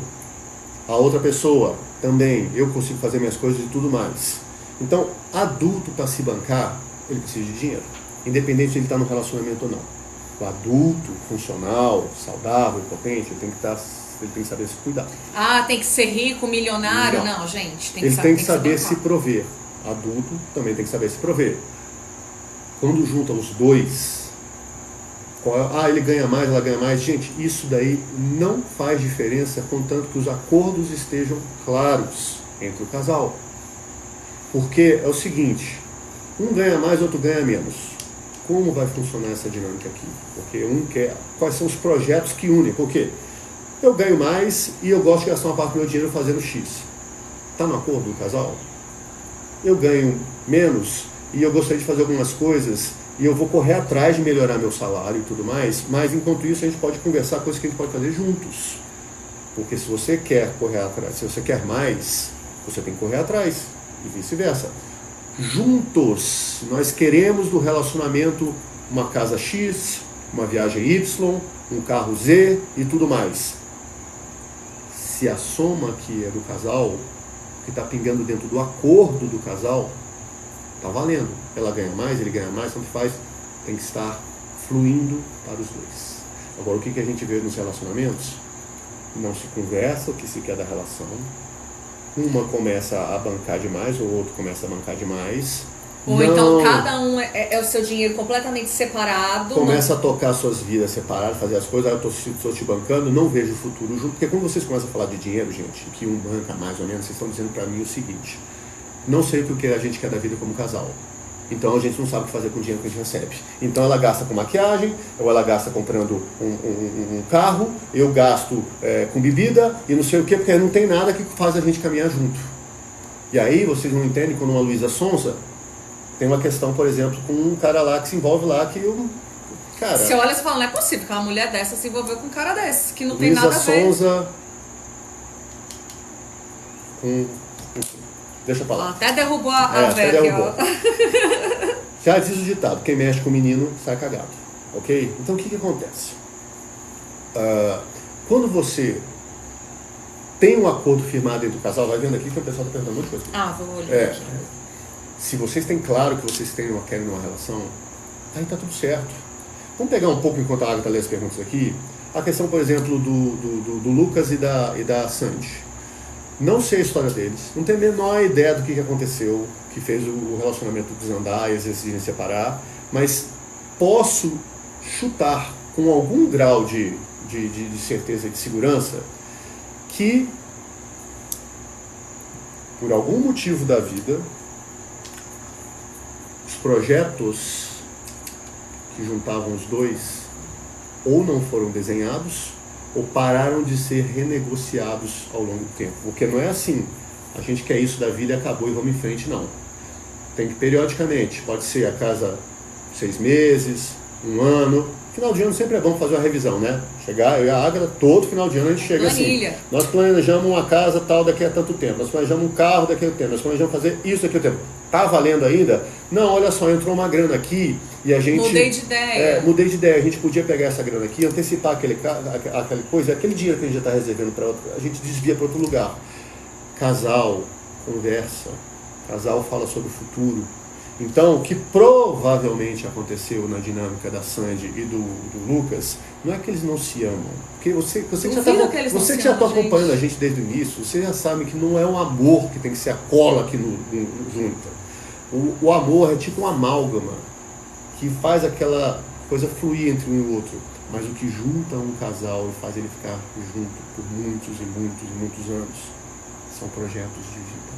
A outra pessoa também, eu consigo fazer minhas coisas e tudo mais. Então, adulto para se bancar, ele precisa de dinheiro. Independente se ele está no relacionamento ou não. O adulto, funcional, saudável, potente, ele tem que saber se cuidar. Tem que ser rico, milionário? Não, gente. Ele tem que saber se prover. Adulto também tem que saber se prover. Quando junta os dois, ele ganha mais, ela ganha mais. Gente, isso daí não faz diferença, contanto que os acordos estejam claros entre o casal. Porque é o seguinte, um ganha mais, outro ganha menos. Como vai funcionar essa dinâmica aqui? Porque um quer... Quais são os projetos que unem? Por quê? Eu ganho mais e eu gosto de gastar uma parte do meu dinheiro fazendo X. Está no acordo do casal? Eu ganho menos e eu gostaria de fazer algumas coisas e eu vou correr atrás de melhorar meu salário e tudo mais, mas enquanto isso a gente pode conversar coisas que a gente pode fazer juntos. Porque se você quer correr atrás, se você quer mais, você tem que correr atrás e vice-versa. Juntos, nós queremos do relacionamento uma casa X, uma viagem Y, um carro Z e tudo mais. Se a soma que é do casal, que está pingando dentro do acordo do casal, Tá valendo. Ela ganha mais, ele ganha mais, tanto faz. Tem que estar fluindo para os dois. Agora, o que a gente vê nos relacionamentos? Não se conversa o que se quer da relação. Uma começa a bancar demais, o outro começa a bancar demais. Ou então cada um é o seu dinheiro completamente separado. Começa a tocar suas vidas separadas, fazer as coisas, eu estou te bancando, não vejo o futuro junto. Porque quando vocês começam a falar de dinheiro, gente, que um banca mais ou menos, vocês estão dizendo para mim o seguinte: não sei o que a gente quer da vida como casal. Então a gente não sabe o que fazer com o dinheiro que a gente recebe. Então ela gasta com maquiagem, ou ela gasta comprando um carro, eu gasto com bebida e não sei o que, porque não tem nada que faz a gente caminhar junto. E aí vocês não entendem quando uma Luísa Sonza tem uma questão, por exemplo, com um cara lá que se envolve lá que eu... Cara, você olha e fala, não é possível que uma mulher dessa se envolveu com um cara desse, que não Luísa tem nada a ver. Sonza deixa pra lá. Até derrubou a velha aqui, ó. Já diz o ditado, quem mexe com o menino sai cagado, ok? Então o que acontece? Quando você tem um acordo firmado entre o casal, vai vendo aqui que o pessoal está perguntando muita coisa. Vou olhar aqui. Se vocês têm claro que vocês querem uma relação, aí tá tudo certo. Vamos pegar um pouco, enquanto a Agatha lê as perguntas aqui, a questão, por exemplo, do Lucas e da Sandy. Não sei a história deles, não tenho a menor ideia do que aconteceu, que fez o relacionamento desandar e eles decidirem separar, mas posso chutar com algum grau de certeza e de segurança que, por algum motivo da vida, os projetos que juntavam os dois ou não foram desenhados ou pararam de ser renegociados ao longo do tempo. Porque não é assim, a gente quer isso da vida e acabou e vamos em frente, não. Tem que periodicamente, pode ser a cada 6 meses, 1 ano. Final de ano sempre é bom fazer uma revisão, né? Chegar, eu e a Agatha, todo final de ano a gente chega Planilha. assim. Nós planejamos uma casa tal daqui a tanto tempo, nós planejamos um carro daqui a tanto tempo, nós planejamos fazer isso daqui a tanto tempo. Tá valendo ainda? Não, olha só, entrou uma grana aqui e a gente... Mudei de ideia. Mudei de ideia. A gente podia pegar essa grana aqui, antecipar aquela coisa, aquele dinheiro que a gente já está reservando para outra, a gente desvia para outro lugar. Casal conversa, casal fala sobre o futuro. Então, o que provavelmente aconteceu na dinâmica da Sandy e do Lucas, não é que eles não se amam. Porque você que já está acompanhando a gente desde o início, você já sabe que não é um amor que tem que ser a cola que nos junta. O amor é tipo uma amálgama que faz aquela coisa fluir entre um e o outro. Mas o que junta um casal e faz ele ficar junto por muitos e muitos e muitos anos são projetos de vida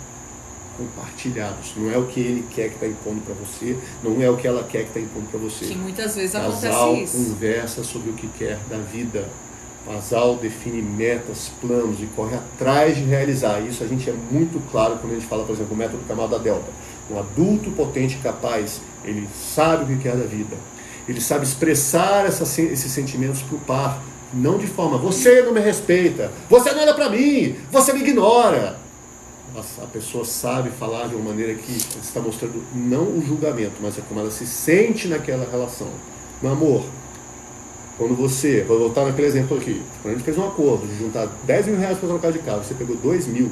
compartilhados. Não é o que ele quer que está impondo para você, não é o que ela quer que está impondo para você. Que muitas vezes casal acontece isso. Conversa sobre o que quer da vida. Casal define metas, planos e corre atrás de realizar. Isso a gente é muito claro quando a gente fala, por exemplo, o método Camada Delta. Um adulto potente e capaz, ele sabe o que quer da vida. Ele sabe expressar esses sentimentos para o par. Não de forma, você não me respeita, você não olha para mim, você me ignora. A pessoa sabe falar de uma maneira que está mostrando não o julgamento, mas é como ela se sente naquela relação. Meu amor, quando você, vou voltar naquele exemplo aqui, quando a gente fez um acordo de juntar 10 mil reais para trocar de carro, você pegou 2 mil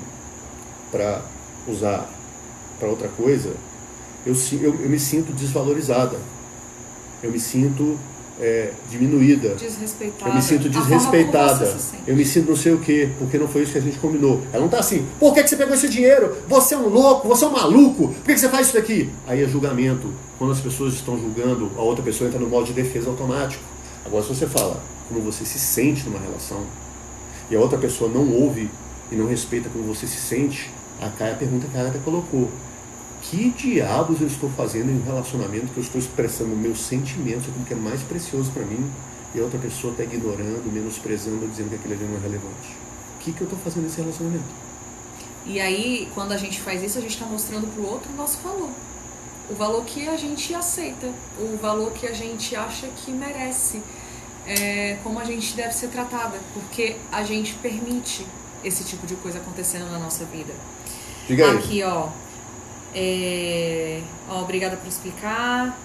para usar para outra coisa, eu me sinto desvalorizada, eu me sinto diminuída, desrespeitada. eu me sinto desrespeitada, eu me sinto não sei o que, porque não foi isso que a gente combinou. Ela não está assim, por que você pegou esse dinheiro? Você é um louco, você é um maluco, por que você faz isso daqui? Aí é julgamento. Quando as pessoas estão julgando, a outra pessoa entra no modo de defesa automático. Agora, se você fala como você se sente numa relação e a outra pessoa não ouve e não respeita como você se sente, a pergunta que a Agatha colocou: que diabos eu estou fazendo em um relacionamento que eu estou expressando meus sentimentos, aquilo que é mais precioso para mim, e a outra pessoa está ignorando, menosprezando, dizendo que aquilo ali não é relevante? O que eu estou fazendo nesse relacionamento? E aí, quando a gente faz isso, a gente está mostrando para o outro o nosso valor. O valor que a gente aceita, o valor que a gente acha que merece, como a gente deve ser tratada, porque a gente permite esse tipo de coisa acontecendo na nossa vida. Diga aí. Aqui, ó. Obrigada por explicar.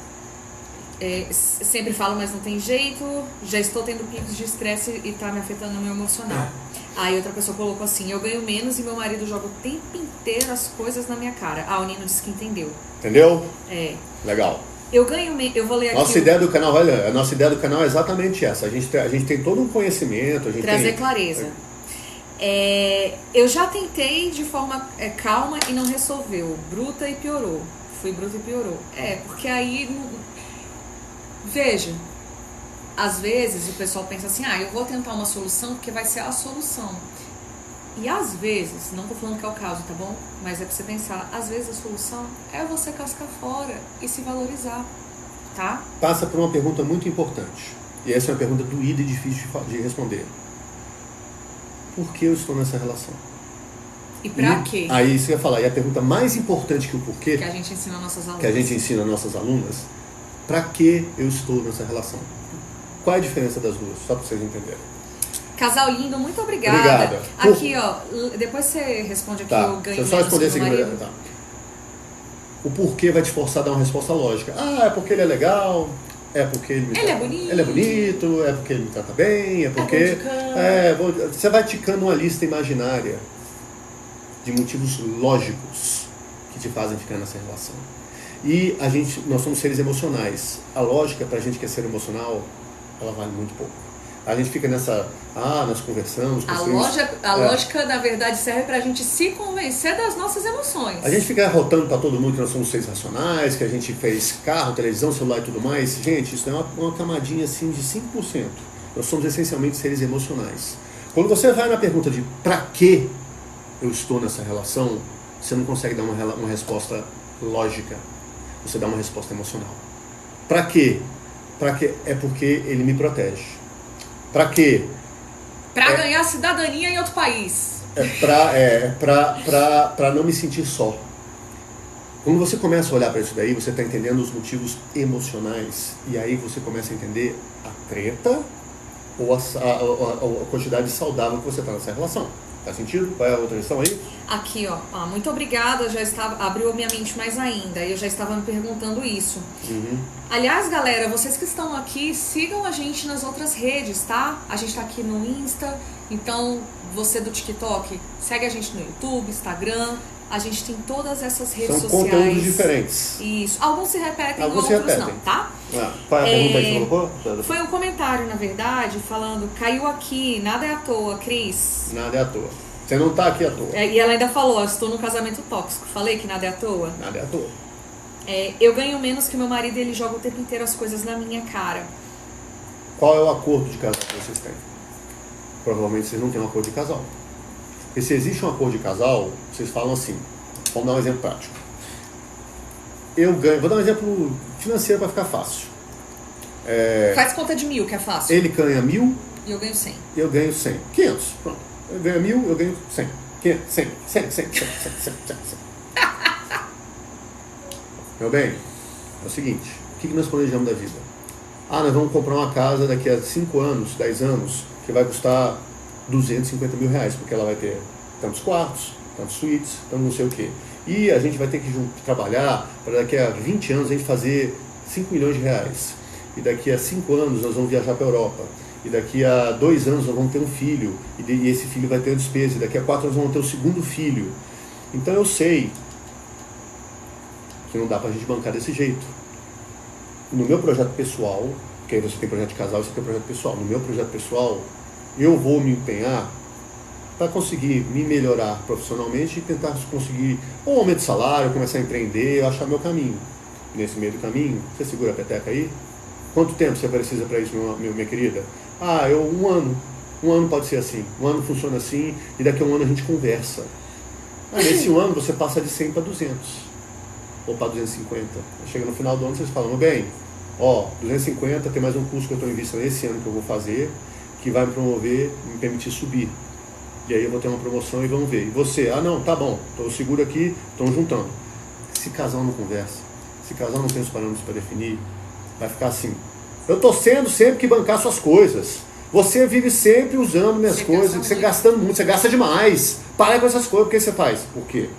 Sempre falo, mas não tem jeito. Já estou tendo picos de estresse e tá me afetando no meu emocional. Aí outra pessoa colocou assim: eu ganho menos e meu marido joga o tempo inteiro as coisas na minha cara. O Nino disse que entendeu. Entendeu? É. Legal. Eu ganho menos. Eu vou ler aqui. Nossa ideia do canal, olha, a nossa ideia do canal é exatamente essa. A gente tem todo um conhecimento. A gente trazer clareza. Eu já tentei de forma calma e não resolveu. Bruta e piorou. Fui bruta e piorou. Porque aí. Veja. Às vezes o pessoal pensa assim: eu vou tentar uma solução porque vai ser a solução. E às vezes, não tô falando que é o caso, tá bom? Mas é pra você pensar, às vezes a solução é você cascar fora e se valorizar, tá? Passa por uma pergunta muito importante. E essa é uma pergunta doída e difícil de responder. Por que eu estou nessa relação? E pra quê? Aí você vai falar, e a pergunta mais importante que o porquê, que a gente ensina às nossas alunas. Que a gente ensina às nossas alunas, pra que eu estou nessa relação? Qual é a diferença das duas? Só pra vocês entenderem. Casal lindo, muito obrigada. Obrigada. Aqui, ó, depois você responde aqui, eu ganho só responder menos que meu marido. Tá. O porquê vai te forçar a dar uma resposta lógica. É porque ele é legal, é porque ele é bonito. Ele é bonito, é porque ele me trata bem, é porque... você vai ticando uma lista imaginária de motivos lógicos que te fazem ficar nessa relação. E nós somos seres emocionais. A lógica, pra gente que é ser emocional, ela vale muito pouco. A gente fica nessa, nós conversamos... A lógica, na verdade, serve pra gente se convencer das nossas emoções. A gente fica rotando pra todo mundo que nós somos seres racionais, que a gente fez carro, televisão, celular e tudo mais. Gente, isso é uma camadinha assim de 5%. Nós somos essencialmente seres emocionais. Quando você vai na pergunta de pra que eu estou nessa relação, você não consegue dar uma resposta lógica. Você dá uma resposta emocional. Pra quê? Pra quê? É porque ele me protege. Pra quê? Pra ganhar cidadania em outro país. Pra não me sentir só. Quando você começa a olhar para isso daí, você está entendendo os motivos emocionais. E aí você começa a entender a treta ou a quantidade saudável que você está nessa relação. Faz sentido? Qual é a outra questão aí? Aqui, ó. Muito obrigada. Abriu a minha mente mais ainda. Eu já estava me perguntando isso. Aliás, galera, vocês que estão aqui, sigam a gente nas outras redes, tá? A gente tá aqui no Insta. Então, você do TikTok, segue a gente no YouTube, Instagram. A gente tem todas essas redes sociais. São conteúdos diferentes. Isso. Alguns se repetem, outros não, tá? Qual é a pergunta aí que você colocou? Foi um comentário, na verdade, falando: caiu aqui, nada é à toa, Cris. Nada é à toa. Você não tá aqui à toa. E ela ainda falou: estou num casamento tóxico. Falei que nada é à toa? Nada é à toa. Eu ganho menos que meu marido e ele joga o tempo inteiro as coisas na minha cara. Qual é o acordo de casal que vocês têm? Provavelmente vocês não têm um acordo de casal. Porque se existe um acordo de casal, vocês falam assim. Vamos dar um exemplo prático. Vou dar um exemplo financeiro para ficar fácil. Faz conta de 1.000, que é fácil. Ele ganha 1.000. E eu ganho 100. Eu ganho 100. 500. Pronto. Eu ganho 1.000, eu ganho 100. 500, 100. Meu bem, é o seguinte. O que nós planejamos da vida? Nós vamos comprar uma casa daqui a 5 anos, 10 anos, que vai custar 250 mil reais, porque ela vai ter tantos quartos, tantos suítes, tanto não sei o quê. E a gente vai ter que trabalhar para daqui a 20 anos a gente fazer 5 milhões de reais. E daqui a 5 anos nós vamos viajar para a Europa. E daqui a 2 anos nós vamos ter um filho. E esse filho vai ter despesa. E daqui a 4 anos nós vamos ter o segundo filho. Então eu sei que não dá para a gente bancar desse jeito. No meu projeto pessoal, porque aí você tem projeto de casal e você tem projeto pessoal. No meu projeto pessoal, eu vou me empenhar para conseguir me melhorar profissionalmente e tentar conseguir um aumento de salário, começar a empreender, achar meu caminho. Nesse meio do caminho, você segura a peteca aí? Quanto tempo você precisa para isso, minha querida? Um ano. Um ano pode ser assim. Um ano funciona assim e daqui a um ano a gente conversa. Nesse um ano você passa de 100 para 200. Ou para 250. Chega no final do ano vocês falam, bem, 250, tem mais um curso que eu estou investindo esse ano que eu vou fazer, que vai me promover, me permitir subir. E aí eu vou ter uma promoção e vamos ver. E você, não, tá bom, estou seguro aqui, estão juntando. Se casal não conversa, se casal não tem os parâmetros para definir, vai ficar assim. Eu estou sendo sempre que bancar suas coisas. Você vive sempre usando minhas coisas, você gastando muito, você gasta demais. Para com essas coisas, por que você faz? Por quê?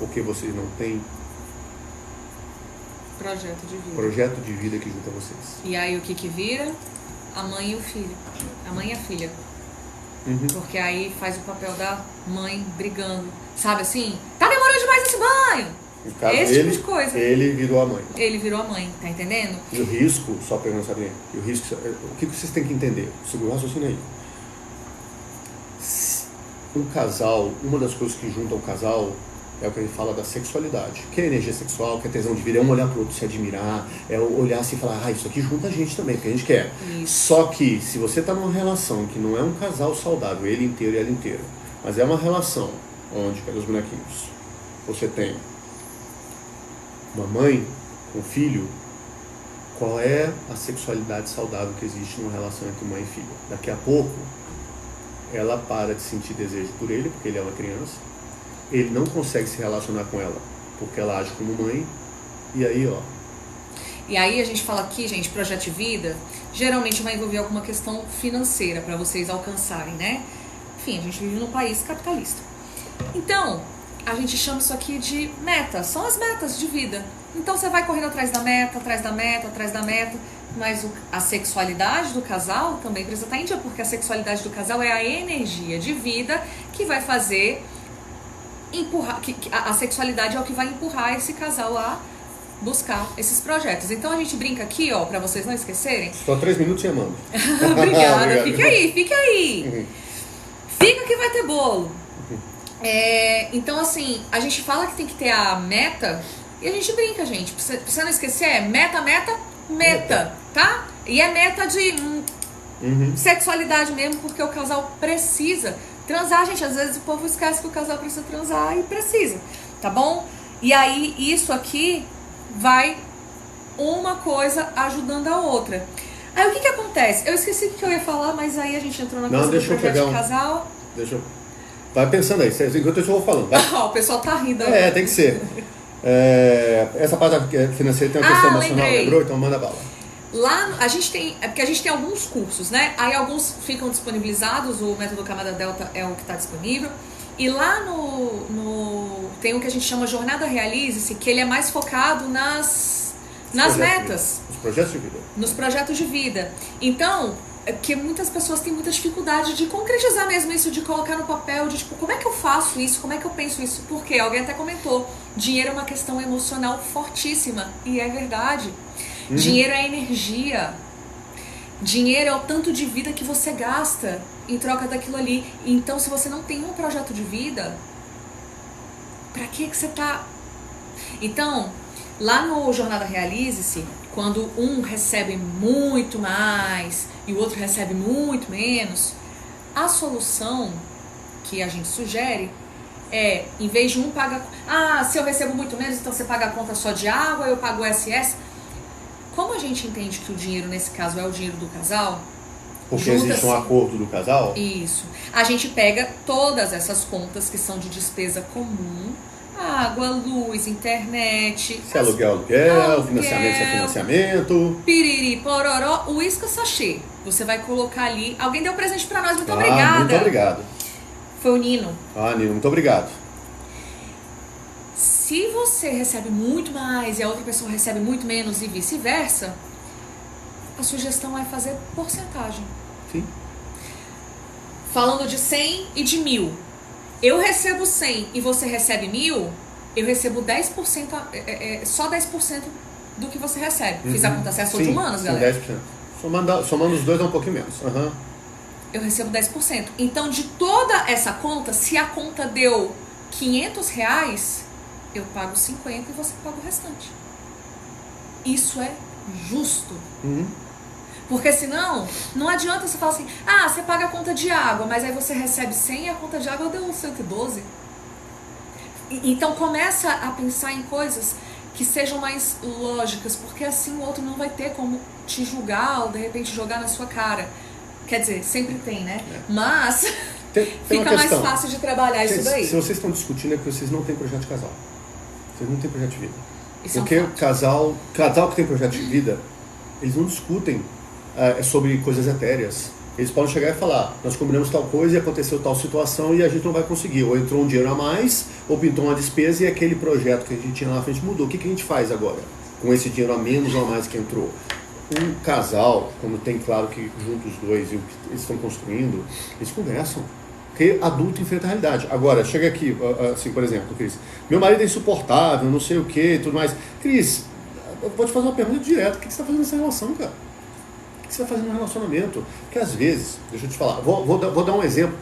Porque vocês não têm Projeto de vida. Projeto de vida que junta vocês. E aí o que vira? A mãe e o filho. A mãe e a filha. Porque aí faz o papel da mãe brigando. Sabe assim? Tá demorando demais esse banho! Esse tipo de coisa. Ele virou a mãe. Ele virou a mãe, tá entendendo? E o risco, só para não saber, o que vocês têm que entender? Segura o raciocínio aí. Um casal, uma das coisas que junta o casal é o que a gente fala da sexualidade. Que é energia sexual, que é tesão de vida, é um olhar pro outro, se admirar, é olhar assim e falar, isso aqui junta a gente também, porque a gente quer. Isso. Só que, se você tá numa relação que não é um casal saudável, ele inteiro e ela inteira, mas é uma relação onde, cadê os bonequinhos? Você tem uma mãe com um filho, qual é a sexualidade saudável que existe numa relação entre mãe e filho? Daqui a pouco, ela para de sentir desejo por ele, porque ele é uma criança, ele não consegue se relacionar com ela, porque ela age como mãe, e aí, ó. E aí a gente fala aqui, gente, projeto de vida, geralmente vai envolver alguma questão financeira para vocês alcançarem, né? Enfim, a gente vive num país capitalista. Então, a gente chama isso aqui de meta, são as metas de vida. Então você vai correndo atrás da meta, atrás da meta, atrás da meta, mas a sexualidade do casal também precisa estar em dia, porque a sexualidade do casal é a energia de vida que vai fazer empurrar, a sexualidade é o que vai empurrar esse casal a buscar esses projetos. Então a gente brinca aqui, ó, pra vocês não esquecerem. Só 3 minutos e amando. Obrigada, fica aí, fica aí. Fica que vai ter bolo. Então assim, a gente fala que tem que ter a meta e a gente brinca, gente. Pra você não esquecer, é meta, tá? E é meta de sexualidade mesmo, porque o casal precisa transar, gente. Às vezes o povo esquece que o casal precisa transar e precisa, tá bom? E aí isso aqui vai uma coisa ajudando a outra. Aí o que acontece? Eu esqueci o que eu ia falar, mas aí a gente entrou na coisa do projeto de casal. Deixa eu... Vai pensando aí, enquanto eu vou falando. O pessoal tá rindo. Tem que ser. Essa parte financeira tem uma questão emocional, lembrou? Então manda bala. Lá a gente tem, porque a gente tem alguns cursos, né? Aí alguns ficam disponibilizados, o método Camada Delta é o que está disponível. E lá tem o que a gente chama Jornada Realize-se, que ele é mais focado nas metas. Nos projetos de vida. Nos projetos de vida. Então, que muitas pessoas têm muita dificuldade de concretizar mesmo isso, de colocar no papel, de tipo, como é que eu faço isso? Como é que eu penso isso? Porque alguém até comentou, dinheiro é uma questão emocional fortíssima. E é verdade. Dinheiro é energia. Dinheiro é o tanto de vida que você gasta em troca daquilo ali. Então, se você não tem um projeto de vida, pra que você tá... Então, lá no Jornada Realize-se, quando um recebe muito mais e o outro recebe muito menos, a solução que a gente sugere é, em vez de um pagar... se eu recebo muito menos, então você paga a conta só de água, eu pago o SS... Como a gente entende que o dinheiro, nesse caso, é o dinheiro do casal... Porque existe um acordo do casal? Isso. A gente pega todas essas contas que são de despesa comum, água, luz, internet... Se aluguel, financiamento, se é financiamento... Piriri, pororó, o isca sachê. Você vai colocar ali... Alguém deu presente pra nós, muito obrigada. Muito obrigado. Foi o Nino. Nino, muito obrigado. Se você recebe muito mais e a outra pessoa recebe muito menos e vice-versa, a sugestão é fazer porcentagem. Sim. Falando de 100 e de 1.000. Eu recebo 100 e você recebe 1.000, eu recebo 10%, só 10% do que você recebe. Fiz a conta certa de humanos, galera. 10%. Somando os dois é um pouquinho menos. Eu recebo 10%. Então, de toda essa conta, se a conta deu R$500, eu pago 50 e você paga o restante. Isso é justo. Porque senão, não adianta você falar assim, você paga a conta de água, mas aí você recebe 100 e a conta de água deu 112. Então começa a pensar em coisas que sejam mais lógicas, porque assim o outro não vai ter como te julgar ou de repente jogar na sua cara. Quer dizer, sempre tem, né? Mas fica mais fácil de trabalhar isso daí. Se vocês estão discutindo é que vocês não têm projeto de casal. Vocês não têm projeto de vida. Porque o casal que tem projeto de vida, eles não discutem sobre coisas etéreas. Eles podem chegar e falar, nós combinamos tal coisa e aconteceu tal situação e a gente não vai conseguir. Ou entrou um dinheiro a mais, ou pintou uma despesa e aquele projeto que a gente tinha lá na frente mudou. O que a gente faz agora? com esse dinheiro a menos ou a mais que entrou. Um casal, quando tem claro que juntos os dois e o que eles estão construindo, eles conversam. Porque adulto enfrenta a realidade. Agora, chega aqui, assim, por exemplo, Cris, meu marido é insuportável, não sei o que, tudo mais. Cris, eu vou te fazer uma pergunta direta. O que você está fazendo nessa relação, cara? O que você está fazendo no relacionamento? Porque às vezes, deixa eu te falar, vou dar um exemplo.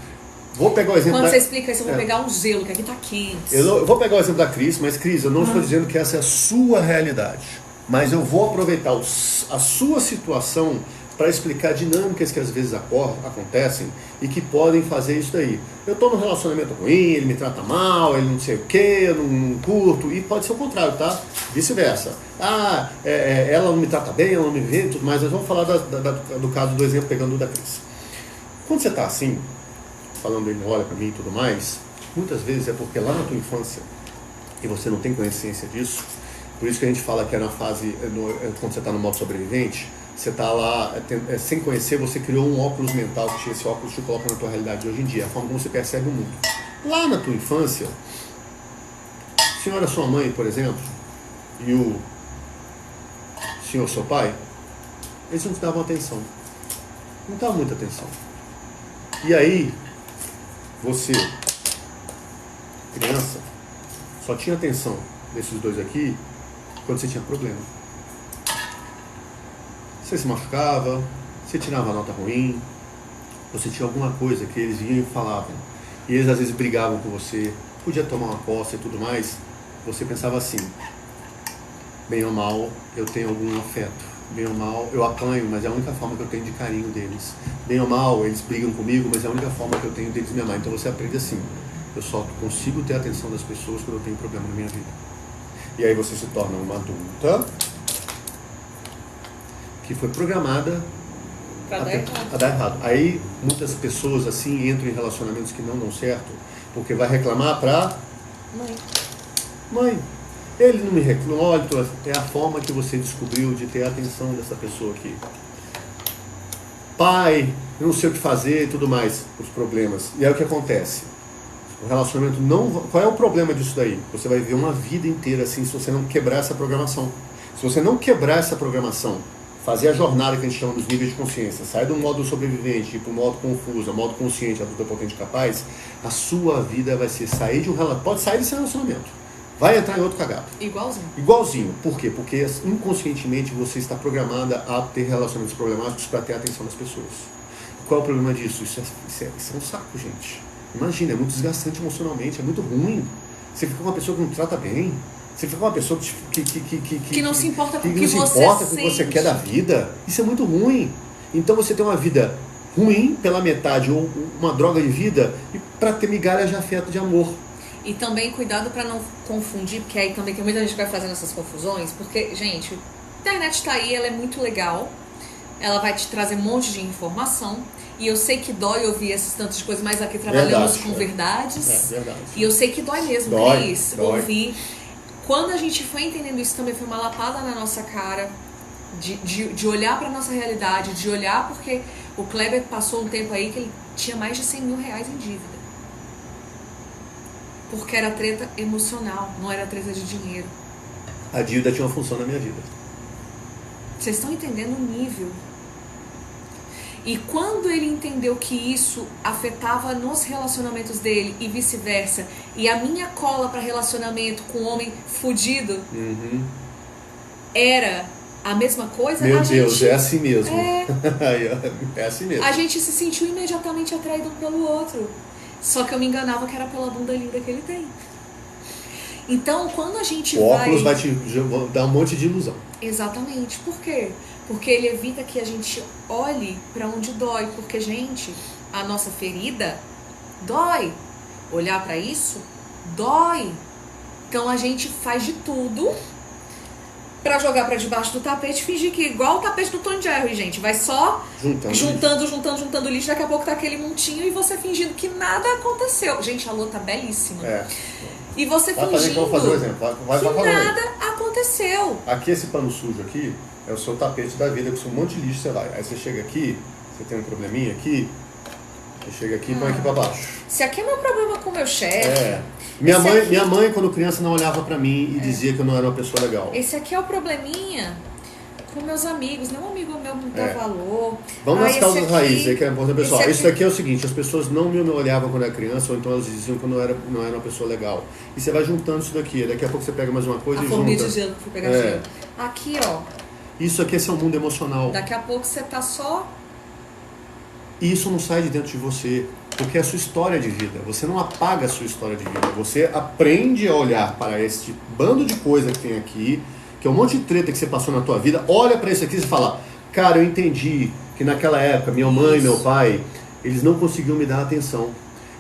Vou pegar o exemplo Quando você explica isso, eu vou pegar um zelo, que aqui tá quente. Eu vou pegar o exemplo da Cris, mas Cris, eu não estou dizendo que essa é a sua realidade. Mas eu vou aproveitar a sua situação para explicar dinâmicas que às vezes acontecem e que podem fazer isso daí. Eu estou num relacionamento ruim, ele me trata mal, ele não sei o que, eu não curto, e pode ser o contrário, tá? Vice-versa. Ela não me trata bem, ela não me vê, tudo mais. Nós vamos falar do caso do exemplo pegando o da Cris. Quando você está assim, falando ele olha para mim e tudo mais, muitas vezes é porque lá na tua infância, e você não tem consciência disso, por isso que a gente fala que é na fase, quando você está no modo sobrevivente, você está lá, sem conhecer, você criou um óculos mental, que esse óculos te coloca na tua realidade de hoje em dia, a forma como você percebe o mundo. Lá na tua infância, a senhora sua mãe, por exemplo, e o senhor seu pai, eles não te davam atenção. Não davam muita atenção. E aí, você, criança, só tinha atenção desses dois aqui quando você tinha problema. Você se machucava, você tirava nota ruim, você tinha alguma coisa que eles vinham e falavam. E eles às vezes brigavam com você, podia tomar uma coça e tudo mais. Você pensava assim, bem ou mal, eu tenho algum afeto. Bem ou mal, eu apanho, mas é a única forma que eu tenho de carinho deles. Bem ou mal, eles brigam comigo, mas é a única forma que eu tenho deles me amar. Então você aprende assim, eu só consigo ter a atenção das pessoas quando eu tenho problema na minha vida. E aí você se torna uma adulta que foi programada a dar errado. Aí muitas pessoas assim entram em relacionamentos que não dão certo, porque vai reclamar pra mãe. Ele não me reclama, olha, é a forma que você descobriu de ter a atenção dessa pessoa aqui. Pai, eu não sei o que fazer e tudo mais, os problemas. E aí o que acontece? O relacionamento não... Qual é o problema disso daí? Você vai viver uma vida inteira assim, se você não quebrar essa programação. Se você não quebrar essa programação, fazer a jornada que a gente chama dos níveis de consciência, sair do modo sobrevivente, ir para o modo confuso, modo consciente, adulto potente capaz, a sua vida vai ser sair de um relacionamento. Pode sair desse relacionamento. Vai entrar em outro cagado. Igualzinho. Por quê? Porque inconscientemente você está programada a ter relacionamentos problemáticos para ter a atenção das pessoas. Qual é o problema disso? Isso é um saco, gente. Imagina, é muito desgastante emocionalmente, é muito ruim. Você fica com uma pessoa que não te trata bem. Você fica com uma pessoa que não se importa com o que você quer da vida. Isso é muito ruim. Então você tem uma vida ruim pela metade ou uma droga de vida e para ter migalhas de afeto, de amor. E também cuidado para não confundir, porque aí também tem muita gente que vai fazendo essas confusões, porque, gente, a internet está aí, ela é muito legal, ela vai te trazer um monte de informação, e eu sei que dói ouvir essas tantas coisas, mas aqui trabalhamos com verdades, verdade. E eu sei que dói mesmo, Cris, ouvir. Quando a gente foi entendendo isso, também foi uma lapada na nossa cara, de olhar para nossa realidade, de olhar porque o Kleber passou um tempo aí que ele tinha mais de 100 mil reais em dívida. Porque era treta emocional, não era treta de dinheiro. A dívida tinha uma função na minha vida. Vocês estão entendendo o nível? E quando ele entendeu que isso afetava nos relacionamentos dele e vice-versa, e a minha cola para relacionamento com um homem fudido era a mesma coisa, meu Deus, é assim mesmo. É assim mesmo. A gente se sentiu imediatamente atraído um pelo outro. Só que eu me enganava que era pela bunda linda que ele tem. Então, quando a gente o óculos vai te dar um monte de ilusão. Exatamente. Por quê? Porque ele evita que a gente olhe para onde dói. Porque, gente, a nossa ferida dói. Olhar para isso dói. Então, a gente faz de tudo pra jogar pra debaixo do tapete, fingir que igual o tapete do Tom Jerry, gente, vai só juntando lixo, daqui a pouco tá aquele montinho e você fingindo que nada aconteceu. Gente, a lua tá belíssima. E você fingindo que eu vou fazer um exemplo. que nada aconteceu. Aqui esse pano sujo aqui é o seu tapete da vida, com um monte de lixo você vai. Aí você chega aqui, você tem um probleminha aqui, Você chega aqui e põe aqui pra baixo. Se aqui é meu problema com o meu chefe... Minha mãe, quando criança, não olhava pra mim e dizia que eu não era uma pessoa legal. Esse aqui é o probleminha com meus amigos. Nenhum amigo meu me dá valor. Vamos nas causas raízes, aí que é importante, pessoal. Isso daqui é o seguinte, as pessoas não me olhavam quando era criança, ou então elas diziam que eu não era uma pessoa legal. E você vai juntando isso daqui, daqui a pouco você pega mais uma coisa e junta. A formiga de gelo que fui pegar gelo. Aqui, ó. Isso aqui, esse é o mundo emocional. Daqui a pouco você tá só... E isso não sai de dentro de você, porque é a sua história de vida. Você não apaga a sua história de vida. Você aprende a olhar para este bando de coisa que tem aqui, que é um monte de treta que você passou na tua vida, olha para isso aqui e fala, cara, eu entendi que naquela época, minha mãe e meu pai, eles não conseguiam me dar atenção.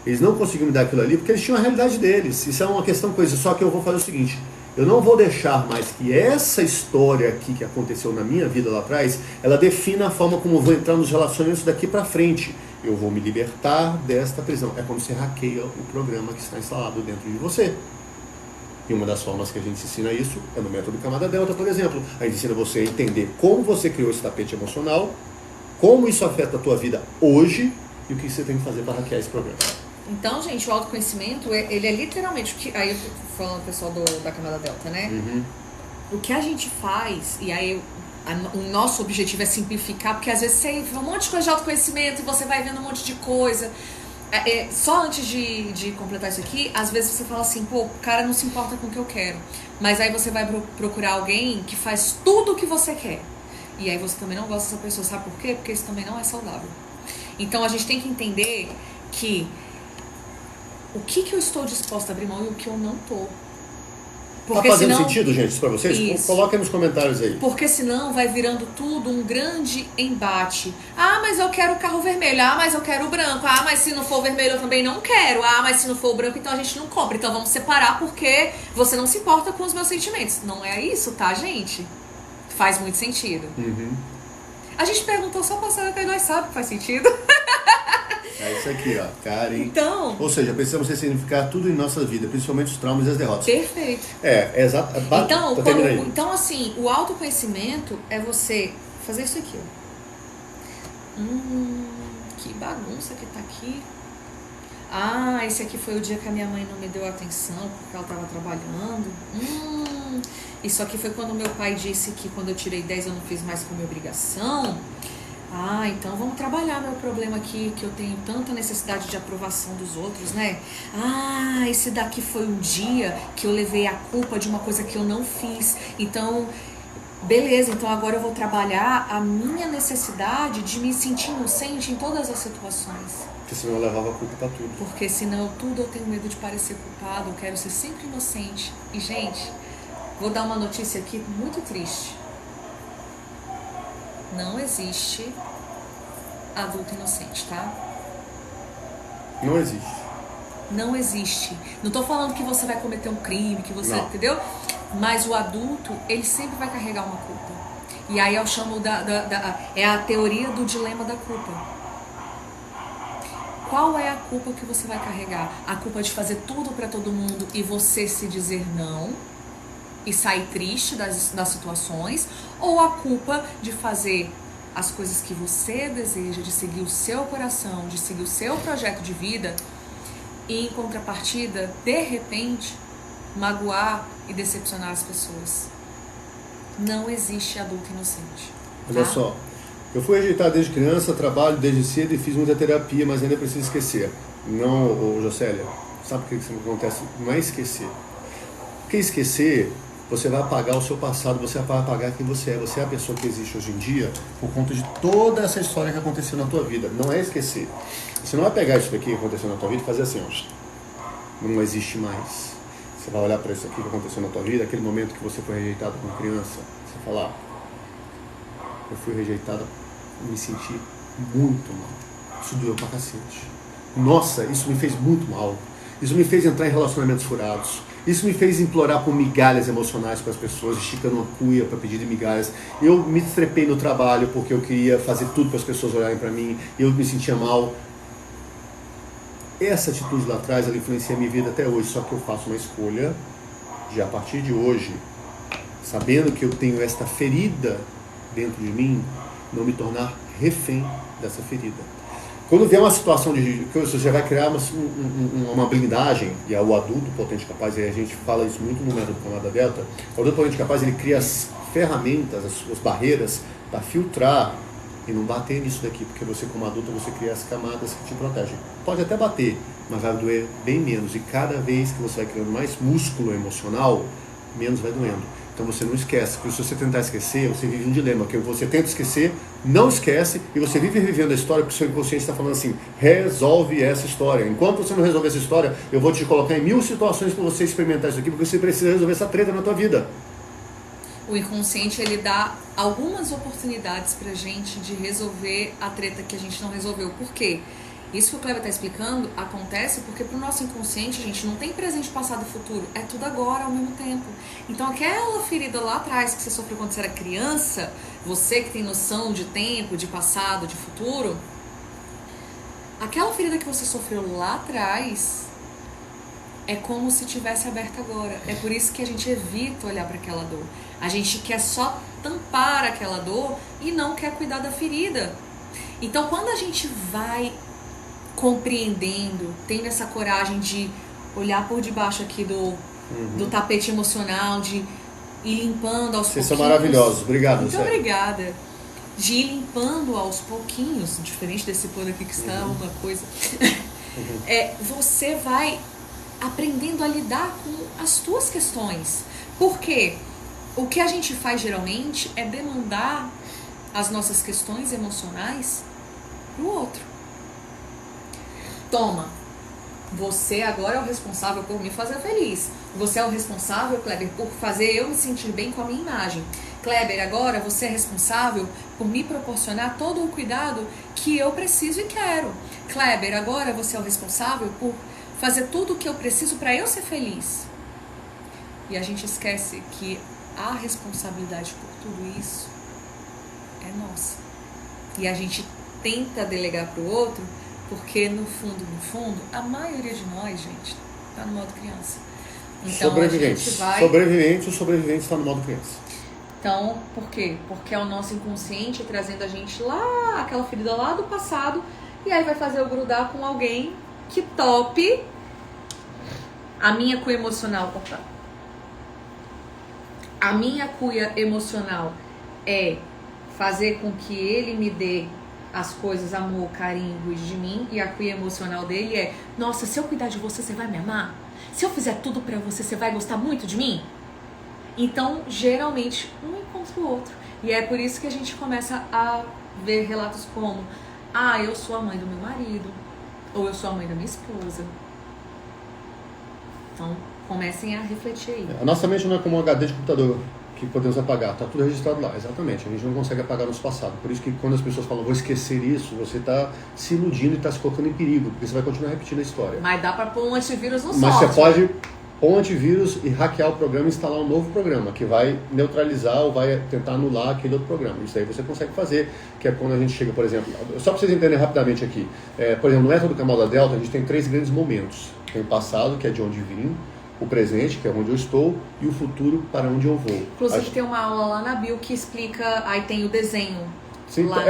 Eles não conseguiam me dar aquilo ali porque eles tinham a realidade deles. Isso é uma questão coisa. Só que eu vou fazer o seguinte, eu não vou deixar mais que essa história aqui que aconteceu na minha vida lá atrás, ela defina a forma como eu vou entrar nos relacionamentos daqui para frente. Eu vou me libertar desta prisão. É como você hackeia o programa que está instalado dentro de você. E uma das formas que a gente ensina isso é no método Camada Delta, por exemplo. A gente ensina você a entender como você criou esse tapete emocional, como isso afeta a tua vida hoje e o que você tem que fazer para hackear esse programa. Então, gente, o autoconhecimento, ele é literalmente... Aí eu tô falando, pessoal, da Camada Delta, né? Uhum. O que a gente faz, e aí o nosso objetivo é simplificar, porque às vezes você vê um monte de coisa de autoconhecimento e você vai vendo um monte de coisa... só antes de completar isso aqui, às vezes você fala assim, pô, o cara não se importa com o que eu quero. Mas aí você vai procurar alguém que faz tudo o que você quer. E aí você também não gosta dessa pessoa, sabe por quê? Porque isso também não é saudável. Então a gente tem que entender que o que eu estou disposta a abrir mão e o que eu não tô. Porque tá fazendo sentido, gente, isso pra vocês? Isso. Coloquem nos comentários aí. Porque senão vai virando tudo um grande embate. Ah, mas eu quero o carro vermelho. Ah, mas eu quero o branco. Ah, mas se não for o vermelho eu também não quero. Ah, mas se não for o branco então a gente não compra. Então vamos separar porque você não se importa com os meus sentimentos. Não é isso, tá, gente? Faz muito sentido. Uhum. A gente perguntou só pra saber que nós sabemos que faz sentido. É isso aqui, ó, Karen. Então... Ou seja, precisamos ressignificar tudo em nossa vida, principalmente os traumas e as derrotas. Perfeito. Exato. Então, assim, o autoconhecimento é você fazer isso aqui, ó. Que bagunça que tá aqui. Ah, esse aqui foi o dia que a minha mãe não me deu atenção porque ela tava trabalhando. Isso aqui foi quando meu pai disse que quando eu tirei 10 eu não fiz mais como obrigação. Ah, então vamos trabalhar meu problema aqui, que eu tenho tanta necessidade de aprovação dos outros, né? Ah, esse daqui foi um dia que eu levei a culpa de uma coisa que eu não fiz. Então, beleza, então agora eu vou trabalhar a minha necessidade de me sentir inocente em todas as situações. Porque senão eu levava a culpa pra tudo. Porque senão tudo eu tenho medo de parecer culpado, eu quero ser sempre inocente. E, gente, vou dar uma notícia aqui muito triste. Não existe adulto inocente, tá? Não existe. Não existe. Não tô falando que você vai cometer um crime, que você... Não. Entendeu? Mas o adulto, ele sempre vai carregar uma culpa. E aí eu chamo é a teoria do dilema da culpa. Qual é a culpa que você vai carregar? A culpa de fazer tudo pra todo mundo e você se dizer não e sair triste das situações, ou a culpa de fazer as coisas que você deseja, de seguir o seu coração, de seguir o seu projeto de vida e, em contrapartida, de repente, magoar e decepcionar as pessoas. Não existe adulto inocente. Tá? Olha só, eu fui rejeitado desde criança, trabalho desde cedo e fiz muita terapia, mas ainda preciso esquecer. Não, Jocélia, sabe o que acontece? Não é esquecer. Porque esquecer... Você vai apagar o seu passado, você vai apagar quem você é. Você é a pessoa que existe hoje em dia por conta de toda essa história que aconteceu na tua vida. Não é esquecer. Você não vai pegar isso daqui que aconteceu na tua vida e fazer assim, ó. Não existe mais. Você vai olhar para isso aqui que aconteceu na tua vida, aquele momento que você foi rejeitado como criança. Você falar, eu fui rejeitado, me senti muito mal. Isso doeu pra cacete. Nossa, isso me fez muito mal. Isso me fez entrar em relacionamentos furados. Isso me fez implorar por migalhas emocionais para as pessoas, esticando uma cuia para pedir de migalhas. Eu me estrepei no trabalho porque eu queria fazer tudo para as pessoas olharem para mim. Eu me sentia mal. Essa atitude lá atrás, ela influencia a minha vida até hoje. Só que eu faço uma escolha de, a partir de hoje, sabendo que eu tenho esta ferida dentro de mim, não me tornar refém dessa ferida. Quando vier uma situação de que você vai criar uma blindagem, e o adulto potente capaz, e a gente fala isso muito no método Camada Delta, o adulto potente capaz, ele cria as ferramentas, as barreiras para filtrar e não bater nisso daqui, porque você como adulto, você cria as camadas que te protegem. Pode até bater, mas vai doer bem menos, e cada vez que você vai criando mais músculo emocional, menos vai doendo. Então você não esquece, porque se você tentar esquecer, você vive um dilema, que você tenta esquecer, não esquece, e você vive revivendo a história, porque o seu inconsciente está falando assim, resolve essa história. Enquanto você não resolver essa história, eu vou te colocar em 1000 situações para você experimentar isso aqui, porque você precisa resolver essa treta na tua vida. O inconsciente, ele dá algumas oportunidades pra gente de resolver a treta que a gente não resolveu. Por quê? Isso que o Kleber está explicando acontece porque pro nosso inconsciente, a gente não tem presente, passado e futuro. É tudo agora, ao mesmo tempo. Então aquela ferida lá atrás que você sofreu quando você era criança, você que tem noção de tempo, de passado, de futuro, aquela ferida que você sofreu lá atrás é como se tivesse aberta agora. É por isso que a gente evita olhar para aquela dor. A gente quer só tampar aquela dor e não quer cuidar da ferida. Então quando a gente vai compreendendo, tendo essa coragem de olhar por debaixo aqui do tapete emocional, de ir limpando aos pouquinhos. Vocês são maravilhosos, obrigado. Muito obrigada. De ir limpando aos pouquinhos, diferente desse pano aqui que está uma coisa. Você vai aprendendo a lidar com as tuas questões. Porque o que a gente faz geralmente é demandar as nossas questões emocionais pro outro. Toma, você agora é o responsável por me fazer feliz. Você é o responsável, Kleber, por fazer eu me sentir bem com a minha imagem. Kleber, agora você é responsável por me proporcionar todo o cuidado que eu preciso e quero. Kleber, agora você é o responsável por fazer tudo o que eu preciso para eu ser feliz. E a gente esquece que a responsabilidade por tudo isso é nossa. E a gente tenta delegar para o outro, porque no fundo, a maioria de nós, gente, tá no modo criança. Então, sobreviventes. O sobrevivente está no modo criança. Então, por quê? Porque é o nosso inconsciente trazendo a gente lá, aquela ferida lá do passado, e aí vai fazer eu grudar com alguém que tope a minha cuia emocional. A minha cuia emocional é fazer com que ele me dê as coisas, amor, carinho, cuide de mim, e a cuia emocional dele é: nossa, se eu cuidar de você, você vai me amar? Se eu fizer tudo pra você, você vai gostar muito de mim? Então, geralmente, um encontra o outro. E é por isso que a gente começa a ver relatos como: ah, eu sou a mãe do meu marido, ou eu sou a mãe da minha esposa. Então, comecem a refletir aí. A nossa mente não é como um HD de computador que podemos apagar, está tudo registrado lá, exatamente, a gente não consegue apagar nosso passado. Por isso que quando as pessoas falam, vou esquecer isso, você está se iludindo e está se colocando em perigo, porque você vai continuar repetindo a história. Mas dá para pôr um antivírus no software. Mas você pode pôr um antivírus e hackear o programa e instalar um novo programa, que vai neutralizar ou vai tentar anular aquele outro programa. Isso aí você consegue fazer, que é quando a gente chega, por exemplo, só para vocês entenderem rapidamente aqui, por exemplo, no método Camada Delta, a gente tem 3 grandes momentos. Tem o passado, que é de onde vim, o presente, que é onde eu estou, e o futuro, para onde eu vou. Inclusive tem uma aula lá na bio que explica, aí tem o desenho. Sim, lá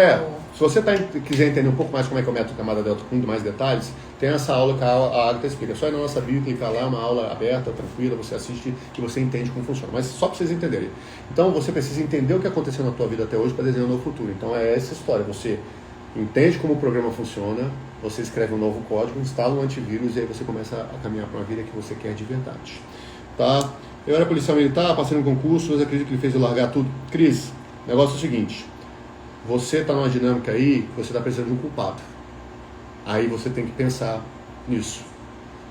se você quiser entender um pouco mais como é que é o método Camada Delta com mais detalhes, tem essa aula que a Agatha explica. Só ir na nossa bio, clicar lá, é uma aula aberta, tranquila, você assiste e você entende como funciona. Mas só para vocês entenderem. Então você precisa entender o que aconteceu na tua vida até hoje para desenhar um novo futuro. Então é essa história, você entende como o programa funciona, você escreve um novo código, instala um antivírus e aí você começa a caminhar para uma vida que você quer de verdade. Tá? Eu era policial militar, passei no concurso, eu acredito que ele fez eu largar tudo. Cris, o negócio é o seguinte, você está numa dinâmica aí, você está precisando de um culpado. Aí você tem que pensar nisso.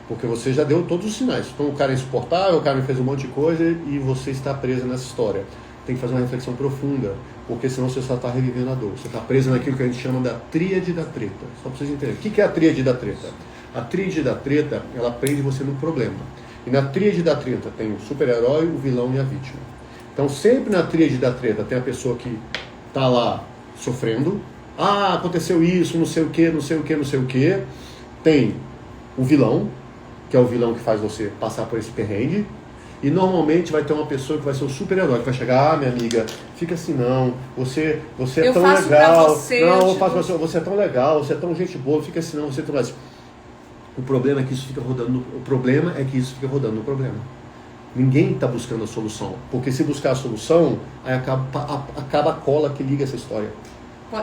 Porque você já deu todos os sinais. Então o cara é insuportável, o cara me fez um monte de coisa e você está preso nessa história. Tem que fazer uma reflexão profunda, porque senão você só está revivendo a dor. Você está preso naquilo que a gente chama da tríade da treta. Só para vocês entenderem. O que é a tríade da treta? A tríade da treta, ela prende você no problema. E na tríade da treta tem o super-herói, o vilão e a vítima. Então sempre na tríade da treta tem a pessoa que está lá sofrendo. Ah, aconteceu isso, não sei o que, não sei o que, não sei o que. Tem o vilão, que é o vilão que faz você passar por esse perrengue. E normalmente vai ter uma pessoa que vai ser o super-herói, que vai chegar, minha amiga, fica assim não, você é tão legal, não, eu faço pra você é tão legal, você é tão gente boa, fica assim não, você é tão assim. O problema é que isso fica rodando no problema. Ninguém está buscando a solução, porque se buscar a solução, aí acaba a cola que liga essa história.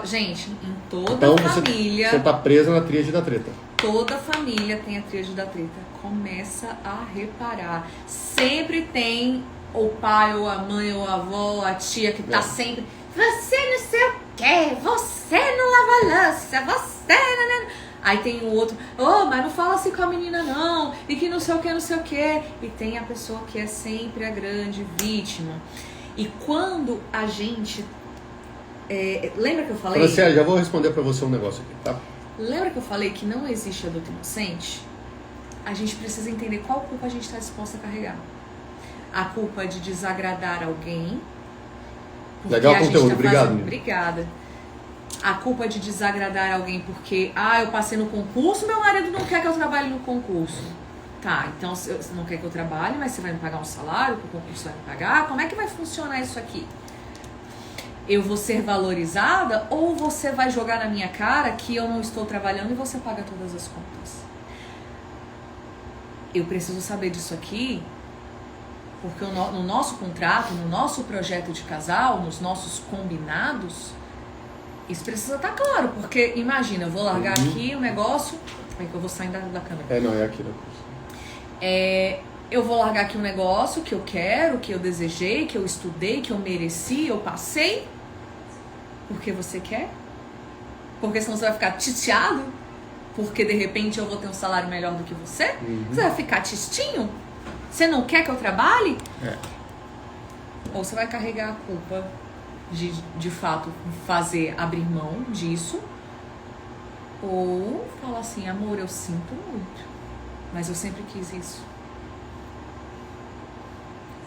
Gente, em toda família... Você está presa na tríade da treta. Toda família tem a tríade da treta. Começa a reparar. Sempre tem o pai, ou a mãe, ou a avó, ou a tia que tá sempre... Você não sei o quê, você não lava louça, você... Não... Aí tem o outro, mas não fala assim com a menina não, e que não sei o que, não sei o que. E tem a pessoa que é sempre a grande vítima. E quando a gente... lembra que eu falei... Franciele, já vou responder pra você um negócio aqui, tá? Lembra que eu falei que não existe adulto inocente? A gente precisa entender qual culpa a gente está disposta a carregar. A culpa de desagradar alguém. Legal o conteúdo, obrigado. Obrigada. A culpa de desagradar alguém porque, eu passei no concurso, meu marido não quer que eu trabalhe no concurso. Tá, então você não quer que eu trabalhe, mas você vai me pagar um salário que o concurso vai me pagar? Como é que vai funcionar isso aqui? Eu vou ser valorizada ou você vai jogar na minha cara que eu não estou trabalhando e você paga todas as contas? Eu preciso saber disso aqui porque no nosso contrato, no nosso projeto de casal, nos nossos combinados, isso precisa estar claro, porque imagina, eu vou largar aqui o negócio, é que eu vou sair da câmera. Não, é aqui da coisa. Eu vou largar aqui um negócio que eu quero, que eu desejei, que eu estudei, que eu mereci, eu passei, porque você quer? Porque senão você vai ficar titeado, porque de repente eu vou ter um salário melhor do que você? Você vai ficar tistinho? Você não quer que eu trabalhe? Ou você vai carregar a culpa de fato abrir mão disso, ou falar assim, amor, eu sinto muito, mas eu sempre quis isso.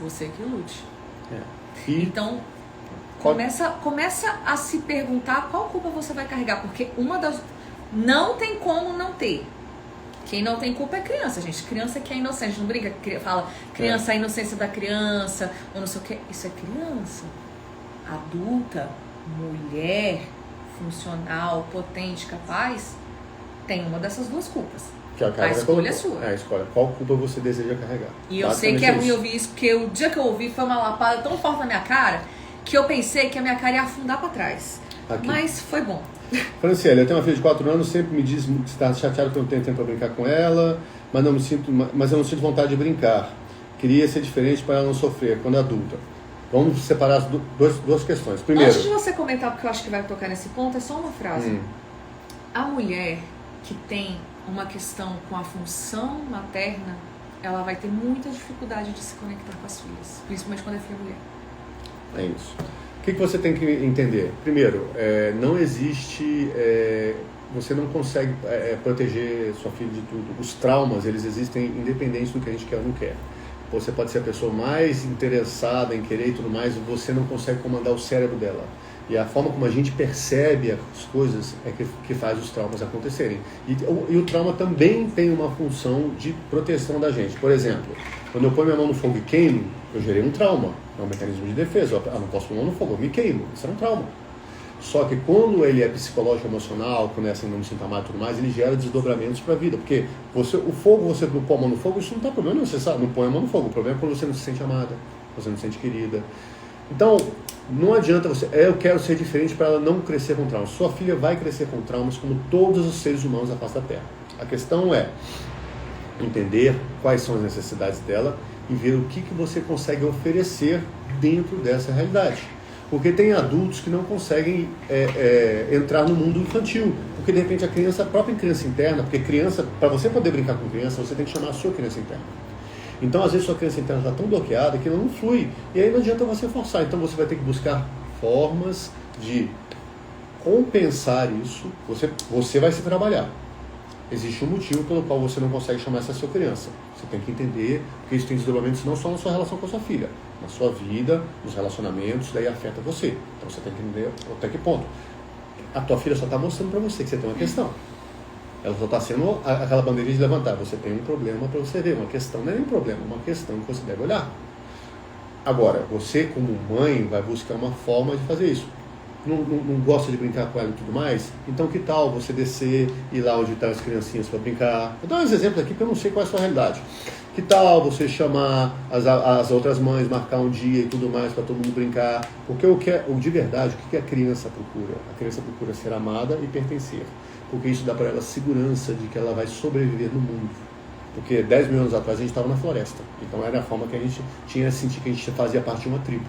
Você que lute. Então começa a se perguntar qual culpa você vai carregar, porque não tem como não ter. Quem não tem culpa é criança, gente. Criança que é inocente, não brinca, fala criança, a inocência da criança, ou não sei o que. Isso é criança. Adulta, mulher, funcional, potente, capaz, tem uma dessas duas culpas. A escolha é sua. A escolha. Qual culpa você deseja carregar? E eu sei que é ruim ouvir isso, porque o dia que eu ouvi foi uma lapada tão forte na minha cara que eu pensei que a minha cara ia afundar pra trás. Mas foi bom. Franciele, eu tenho uma filha de 4 anos, sempre me diz que está chateada que eu não tenho tempo para brincar com ela, mas eu não sinto vontade de brincar. Queria ser diferente para ela não sofrer quando adulta. Vamos separar as duas questões. Primeiro, antes de você comentar, porque eu acho que vai tocar nesse ponto, é só uma frase. A mulher que tem uma questão com a função materna, ela vai ter muita dificuldade de se conectar com as filhas, principalmente quando é filha mulher. É isso. O que você tem que entender? Primeiro, não existe... você não consegue proteger sua filha de tudo. Os traumas, eles existem independente do que a gente quer ou não quer. Você pode ser a pessoa mais interessada em querer e tudo mais, você não consegue comandar o cérebro dela. E a forma como a gente percebe as coisas é que faz os traumas acontecerem. E o trauma também tem uma função de proteção da gente. Por exemplo, quando eu ponho minha mão no fogo e queimo, eu gerei um trauma. É um mecanismo de defesa. Eu não posso pôr a mão no fogo, eu me queimo. Isso é um trauma. Só que quando ele é psicológico, emocional, quando é síndrome sintomática e tudo mais, ele gera desdobramentos para a vida. Porque o fogo, você não põe a mão no fogo, isso não está problema, não. Você sabe, não põe a mão no fogo. O problema é quando você não se sente amada, você não se sente querida. Então, não adianta você... eu quero ser diferente para ela não crescer com traumas. Sua filha vai crescer com traumas como todos os seres humanos da face da Terra. A questão é entender quais são as necessidades dela e ver o que você consegue oferecer dentro dessa realidade. Porque tem adultos que não conseguem entrar no mundo infantil. Porque, de repente, a própria criança interna... Porque criança, para você poder brincar com criança, você tem que chamar a sua criança interna. Então, às vezes, sua criança interna está tão bloqueada que ela não flui. E aí não adianta você forçar. Então, você vai ter que buscar formas de compensar isso. Você vai se trabalhar. Existe um motivo pelo qual você não consegue chamar essa sua criança. Você tem que entender que isso tem desdobramentos não só na sua relação com a sua filha, na sua vida, nos relacionamentos, daí afeta você. Então, você tem que entender até que ponto. A tua filha só está mostrando para você que você tem uma questão. Ela só está sendo aquela bandeirinha de levantar. Você tem um problema para você ver, uma questão, não é nem um problema, uma questão que você deve olhar. Agora, você como mãe vai buscar uma forma de fazer isso. Não gosta de brincar com ela e tudo mais? Então que tal você descer e ir lá onde estão as criancinhas para brincar? Vou dar uns exemplos aqui porque eu não sei qual é a sua realidade. Que tal você chamar as outras mães, marcar um dia e tudo mais para todo mundo brincar? Porque de verdade, o que a criança procura? A criança procura ser amada e pertencer. Porque isso dá para ela segurança de que ela vai sobreviver no mundo. Porque 10 mil anos atrás a gente estava na floresta. Então era a forma que a gente tinha de sentir que a gente fazia parte de uma tribo.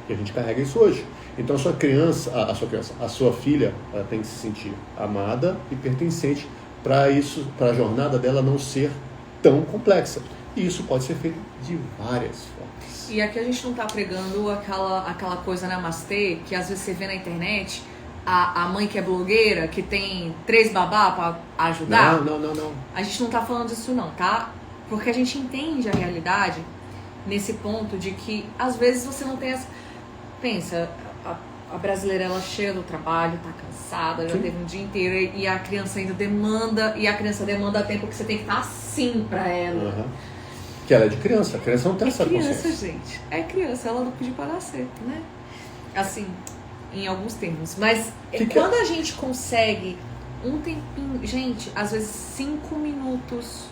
E a gente carrega isso hoje. Então a sua filha, ela tem que se sentir amada e pertencente para a jornada dela não ser tão complexa. E isso pode ser feito de várias formas. E aqui a gente não está pregando aquela coisa namastê que às vezes você vê na internet, a mãe que é blogueira, que tem 3 babá para ajudar. Não. A gente não está falando disso não, tá? Porque a gente entende a realidade nesse ponto de que às vezes você não tem essa... Pensa, a brasileira, ela cheia do trabalho, tá cansada, já teve um dia inteiro e a criança ainda demanda, e a criança demanda tempo que você tem que estar assim pra ela. Uhum. Que ela é de criança, a criança não tem essa consciência. É criança, gente. É criança, ela não pediu pra nascer, né? Assim, em alguns termos. Mas quando a gente consegue um tempinho, gente, às vezes 5 minutos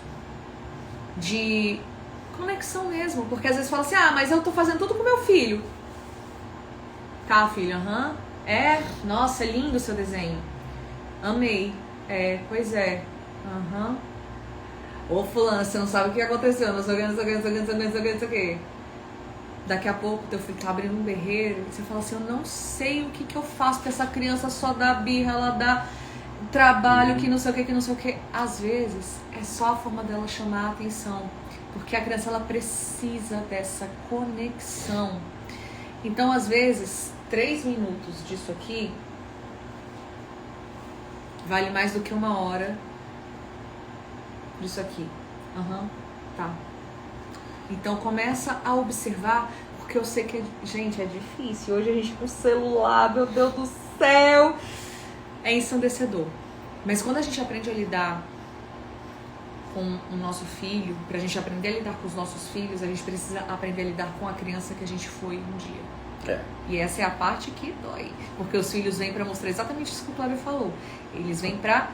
de conexão mesmo. Porque às vezes fala assim, mas eu tô fazendo tudo com meu filho. Tá, filho, É, nossa, é lindo o seu desenho. Amei. É, pois é. Ô, fulano, você não sabe o que aconteceu. Não sei o que. Daqui a pouco teu filho tá abrindo um berreiro. E você fala assim, eu não sei o que eu faço, porque essa criança só dá birra, ela dá trabalho, que não sei o que. Às vezes, é só a forma dela chamar a atenção. Porque a criança, ela precisa dessa conexão. Então, às vezes, 3 minutos disso aqui vale mais do que 1 hora disso aqui. Tá. Então, começa a observar, porque eu sei que, gente, é difícil. Hoje a gente com o celular, meu Deus do céu, é ensandecedor. Mas quando a gente aprende a lidar com o nosso filho, pra gente aprender a lidar com os nossos filhos, a gente precisa aprender a lidar com a criança que a gente foi um dia. E essa é a parte que dói. Porque os filhos vêm pra mostrar exatamente isso que o Cláudio falou. Eles vêm pra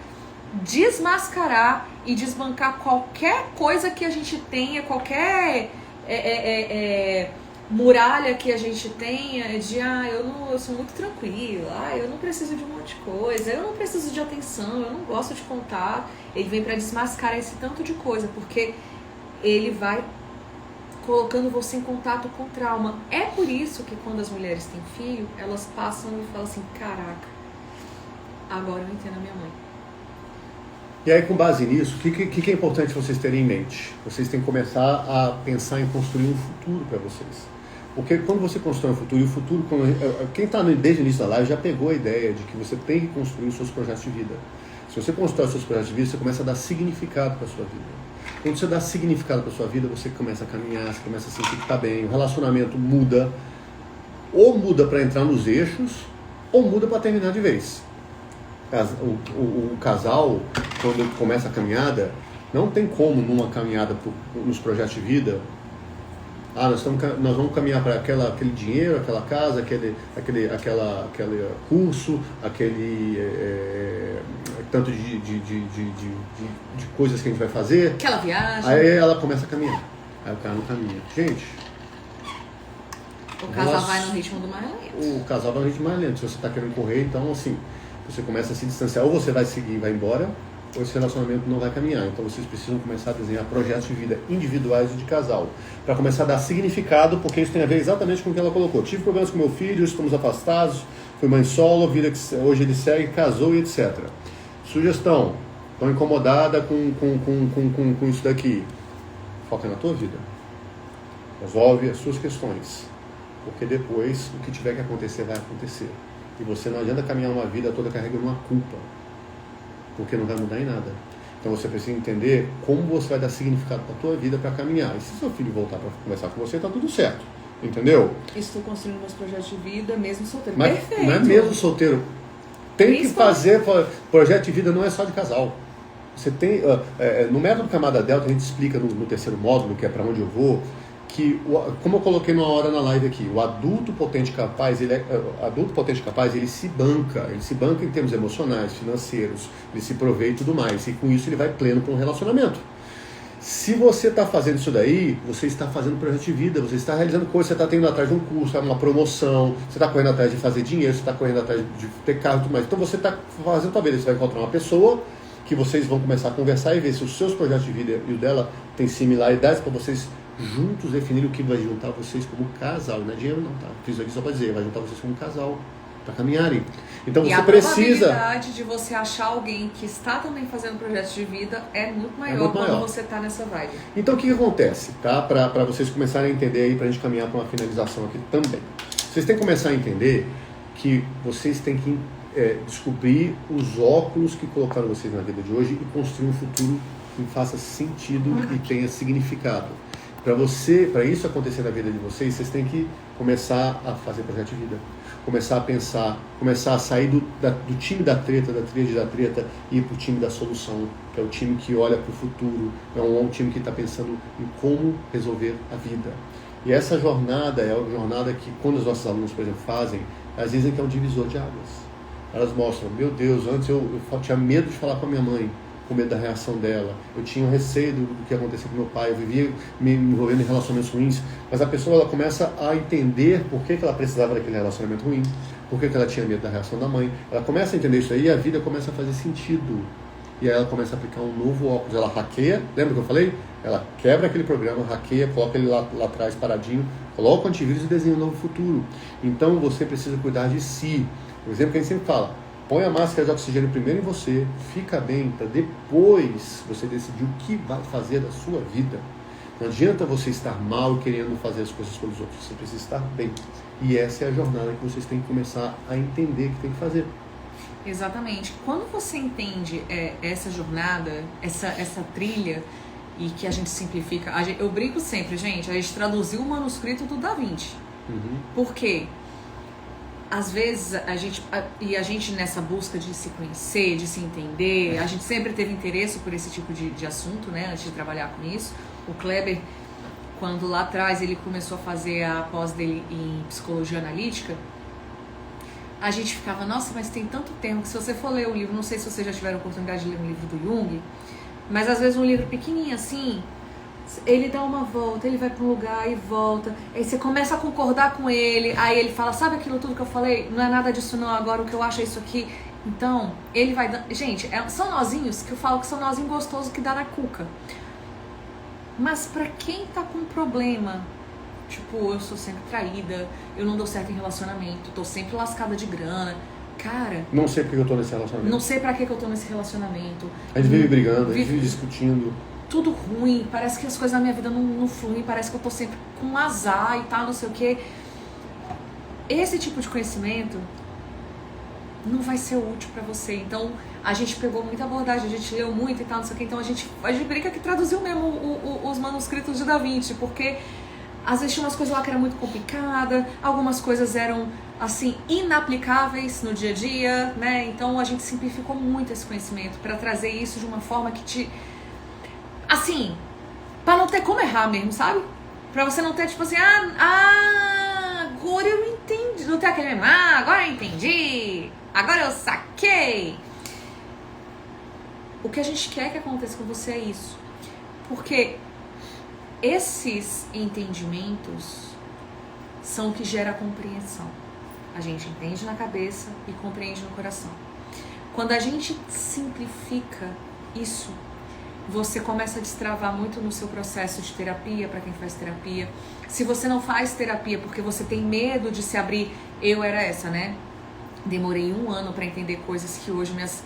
desmascarar e desbancar qualquer coisa que a gente tenha, qualquer muralha que a gente tenha de eu sou muito tranquila, eu não preciso de um monte de coisa, eu não preciso de atenção, eu não gosto de contar. Ele vem pra desmascarar esse tanto de coisa, porque ele vai colocando você em contato com trauma. É por isso que quando as mulheres têm filho, elas passam e falam assim, caraca, agora eu entendo a minha mãe. E aí, com base nisso, o que é importante vocês terem em mente? Vocês têm que começar a pensar em construir um futuro para vocês. Porque quando você constrói um futuro, e o futuro, quem está desde o início da live já pegou a ideia de que você tem que construir os seus projetos de vida. Se você constrói os seus projetos de vida, você começa a dar significado para a sua vida. Quando você dá significado para a sua vida, você começa a caminhar, você começa a sentir que está bem, o relacionamento muda, ou muda para entrar nos eixos, ou muda para terminar de vez. O casal, quando começa a caminhada, não tem como numa caminhada nos projetos de vida, nós vamos caminhar para aquele dinheiro, aquela casa, aquele curso, aquele tanto de coisas que a gente vai fazer. Aquela viagem. Aí ela começa a caminhar. Aí o cara não caminha. Gente, o casal vai no ritmo do mais lento. O casal vai no ritmo mais lento. Se você está querendo correr, então assim, você começa a se distanciar. Ou você vai seguir e vai embora, ou esse relacionamento não vai caminhar. Então vocês precisam começar a desenhar projetos de vida individuais e de casal, para começar a dar significado, porque isso tem a ver exatamente com o que ela colocou. Tive problemas com meu filho, estamos afastados, fui mãe solo, hoje ele segue, casou e etc. Sugestão: estou incomodada com isso daqui. Foca na tua vida. Resolve as suas questões, porque depois o que tiver que acontecer vai acontecer. E você não adianta caminhar uma vida toda carregando uma culpa, porque não vai mudar em nada. Então você precisa entender como você vai dar significado para a tua vida para caminhar. E se seu filho voltar para conversar com você, tá tudo certo. Entendeu? Estou construindo meus projetos de vida, mesmo solteiro. Mas perfeito. Não é mesmo solteiro. Tem que fazer projeto de vida, não é só de casal. Você tem, no método Camada Delta, a gente explica no terceiro módulo, que é para onde eu vou, que, como eu coloquei numa hora na live aqui, o adulto potente capaz, ele se banca em termos emocionais, financeiros, ele se provê e tudo mais, e com isso ele vai pleno para um relacionamento. Se você está fazendo isso daí, você está fazendo um projeto de vida, você está realizando coisas, você está tendo atrás de um curso, uma promoção, você está correndo atrás de fazer dinheiro, você está correndo atrás de ter carro e tudo mais. Então você está fazendo tua vida, você vai encontrar uma pessoa que vocês vão começar a conversar e ver se os seus projetos de vida e o dela têm similaridades para vocês juntos definirem o que vai juntar vocês como casal. Não é dinheiro não, tá? Fiz aqui só para dizer, vai juntar vocês como casal, para caminharem. Então você precisa... E a probabilidade de você achar alguém que está também fazendo projetos de vida é muito maior quando você está nessa vibe. Então o que acontece, tá? Para vocês começarem a entender aí, para a gente caminhar para uma finalização aqui também. Vocês têm que começar a entender que vocês têm que descobrir os óculos que colocaram vocês na vida de hoje e construir um futuro que faça sentido e tenha significado. Para isso acontecer na vida de vocês, vocês têm que começar a fazer projeto de vida. Começar a pensar, começar a sair do time da treta, da tríade da treta, e ir para o time da solução, que é o time que olha para o futuro, é um time que está pensando em como resolver a vida. E essa jornada é a jornada que, quando os nossos alunos, por exemplo, fazem, às vezes é que é um divisor de águas. Elas mostram, meu Deus, antes eu tinha medo de falar com a minha mãe, com medo da reação dela, eu tinha um receio do que acontecia com meu pai, eu vivia me envolvendo em relacionamentos ruins, mas a pessoa ela começa a entender por que ela precisava daquele relacionamento ruim, por que ela tinha medo da reação da mãe, ela começa a entender isso aí e a vida começa a fazer sentido, e aí ela começa a aplicar um novo óculos, ela hackeia, lembra que eu falei? Ela quebra aquele programa, hackeia, coloca ele lá atrás paradinho, coloca o antivírus e desenha um novo futuro. Então você precisa cuidar de si. O exemplo que a gente sempre fala, põe a máscara de oxigênio primeiro em você, fica bem, para depois você decidir o que vai fazer da sua vida. Não adianta você estar mal querendo fazer as coisas pelos outros, você precisa estar bem. E essa é a jornada que vocês têm que começar a entender que tem que fazer. Exatamente. Quando você entende essa jornada, essa trilha, e que a gente simplifica, eu brinco sempre, gente, a gente traduziu o manuscrito do Da Vinci. Por quê? Às vezes a gente nessa busca de se conhecer, de se entender, a gente sempre teve interesse por esse tipo de assunto, né, antes de trabalhar com isso. O Kleber, quando lá atrás ele começou a fazer a pós dele em psicologia analítica, a gente ficava, nossa, mas tem tanto tempo que se você for ler o livro, não sei se vocês já tiveram a oportunidade de ler um livro do Jung, mas às vezes um livro pequenininho assim, ele dá uma volta, ele vai para um lugar e volta, aí você começa a concordar com ele, aí ele fala, sabe aquilo tudo que eu falei? Não é nada disso não, agora o que eu acho é isso aqui. Então, ele vai dando... Gente, são nozinhos que eu falo que são nozinhos gostosos que dá na cuca. Mas pra quem tá com problema, tipo, eu sou sempre traída, eu não dou certo em relacionamento, tô sempre lascada de grana, cara... Não sei porque eu tô nesse relacionamento. Não sei pra que eu tô nesse relacionamento. A gente vive brigando, a gente vive discutindo. Tudo ruim, parece que as coisas na minha vida não fluem, parece que eu tô sempre com azar e tal, não sei o quê. Esse tipo de conhecimento não vai ser útil pra você. Então, a gente pegou muita abordagem, a gente leu muito e tal, não sei o quê. Então, a gente brinca que traduziu mesmo os manuscritos de Da Vinci, porque às vezes tinha umas coisas lá que era muito complicada, algumas coisas eram, assim, inaplicáveis no dia a dia, né? Então, a gente simplificou muito esse conhecimento pra trazer isso de uma forma que te... Assim, pra não ter como errar mesmo, sabe? Pra você não ter, tipo assim, agora eu entendi. Não ter aquele mesmo, agora eu entendi. Agora eu saquei. O que a gente quer que aconteça com você é isso. Porque esses entendimentos são o que gera a compreensão. A gente entende na cabeça e compreende no coração. Quando a gente simplifica isso, você começa a destravar muito no seu processo de terapia, para quem faz terapia. Se você não faz terapia porque você tem medo de se abrir, eu era essa, né? Demorei 1 ano para entender coisas que hoje minhas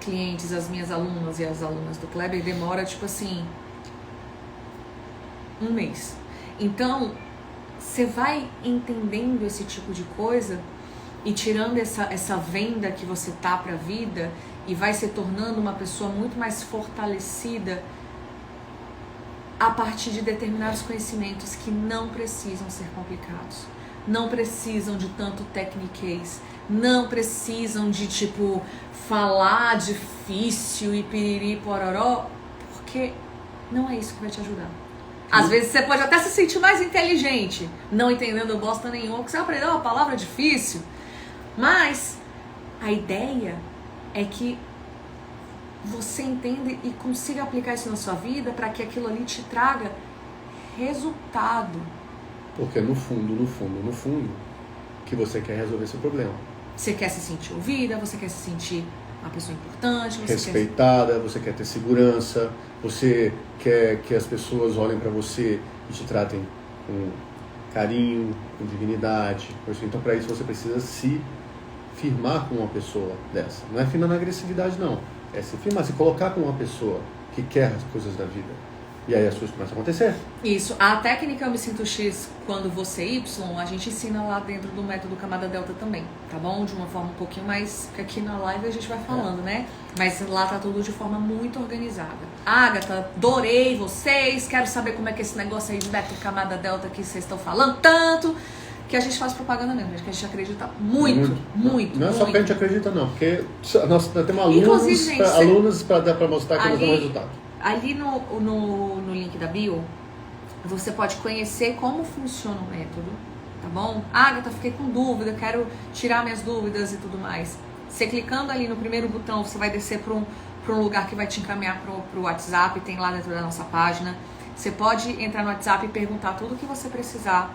clientes, as minhas alunas e as alunas do Kleber demora, tipo assim, 1 mês. Então, você vai entendendo esse tipo de coisa e tirando essa venda que você tá pra vida e vai se tornando uma pessoa muito mais fortalecida a partir de determinados conhecimentos que não precisam ser complicados. não precisam de tanto techniquez, não precisam de, tipo, falar difícil e piriri pororó, porque não é isso que vai te ajudar. Às vezes você pode até se sentir mais inteligente, não entendendo bosta nenhuma, porque você aprendeu uma palavra difícil, mas a ideia é que você entenda e consiga aplicar isso na sua vida para que aquilo ali te traga resultado. Porque no fundo, que você quer resolver seu problema. Você quer se sentir ouvida, você quer se sentir uma pessoa importante, você respeitada, você quer ter segurança, você quer que as pessoas olhem para você e te tratem com carinho, com dignidade. Então, para isso, você precisa se firmar com uma pessoa dessa. Não é firmar na agressividade, não. É se firmar, se colocar com uma pessoa que quer as coisas da vida. E aí as coisas começam a acontecer. Isso. A técnica Eu Me Sinto X quando você Y, a gente ensina lá dentro do método Camada Delta também, tá bom? De uma forma um pouquinho mais... que aqui na live a gente vai falando, né? Mas lá tá tudo de forma muito organizada. Agatha, adorei vocês, quero saber como é que é esse negócio aí de método Camada Delta que vocês estão falando tanto, que a gente faz propaganda mesmo, que a gente acredita muito. Não é só porque a gente acredita, não, porque nós temos alunos para mostrar que nós damos resultado. Ali no link da bio, você pode conhecer como funciona o método, tá bom? Agatha, fiquei com dúvida, quero tirar minhas dúvidas e tudo mais. Você clicando ali no primeiro botão, você vai descer para um lugar que vai te encaminhar para o WhatsApp, tem lá dentro da nossa página. Você pode entrar no WhatsApp e perguntar tudo o que você precisar,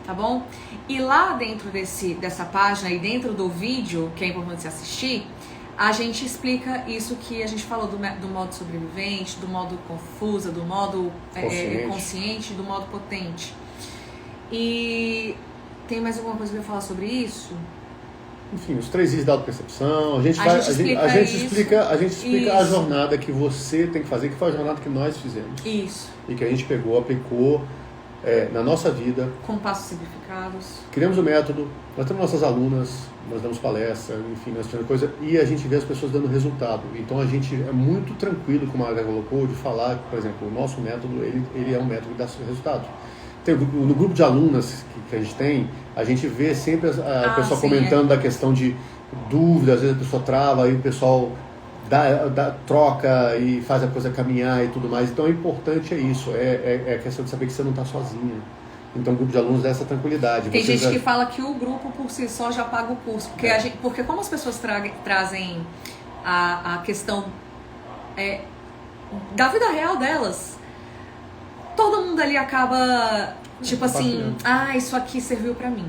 tá bom? E lá dentro dessa página e dentro do vídeo, que é importante você assistir, a gente explica isso que a gente falou do modo sobrevivente, do modo confusa, do modo consciente, do modo potente. E tem mais alguma coisa para falar sobre isso? Enfim, os 3 Is da autopercepção, a gente explica a jornada que você tem que fazer, que foi a jornada que nós fizemos. Isso. E que a gente aplicou na nossa vida. Com passos simplificados. Criamos o método, nós temos nossas alunas, nós damos palestra, enfim, nós fazemos coisa, e a gente vê as pessoas dando resultado. Então a gente é muito tranquilo, como a Agatha colocou, de falar, por exemplo, o nosso método, ele é um método que dá resultado. No grupo de alunas que a gente tem, a gente vê sempre a pessoa comentando da questão de dúvida, às vezes a pessoa trava, aí o pessoal troca e faz a coisa caminhar e tudo mais. Então, o importante é isso, é a questão de saber que você não está sozinha. Então, o grupo de alunos dá essa tranquilidade. Tem gente que fala que o grupo por si só já paga o curso, porque como as pessoas trazem a questão da vida real delas, todo mundo ali acaba, tipo assim, isso aqui serviu pra mim.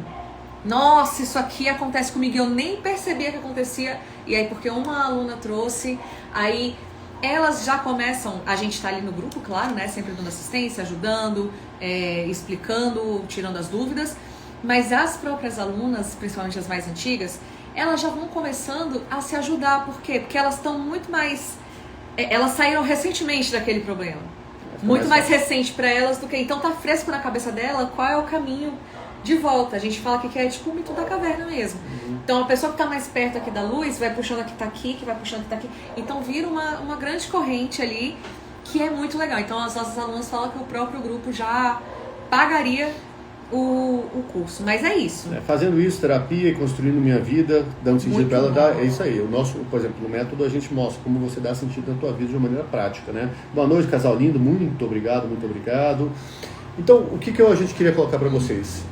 Nossa, isso aqui acontece comigo, eu nem percebia que acontecia. E aí, porque uma aluna trouxe, aí elas já começam, a gente tá ali no grupo, claro, né, sempre dando assistência, ajudando, explicando, tirando as dúvidas, mas as próprias alunas, principalmente as mais antigas, elas já vão começando a se ajudar. Por quê? Porque elas estão muito mais, elas saíram recentemente daquele problema, muito mais recente para elas do que, então tá fresco na cabeça dela qual é o caminho de volta. A gente fala que é tipo o mito da caverna mesmo. Então a pessoa que tá mais perto aqui da luz vai puxando aqui, tá aqui, que vai puxando aqui, tá aqui. Então vira uma grande corrente ali, que é muito legal. Então as nossas alunas falam que o próprio grupo já pagaria o curso. Mas é isso. Fazendo isso, terapia e construindo minha vida, dando sentido para ela, é isso aí. O nosso, por exemplo, no método a gente mostra como você dá sentido na tua vida de uma maneira prática, né? Boa noite, casal lindo, muito obrigado, muito obrigado. Então, o que a gente queria colocar para vocês?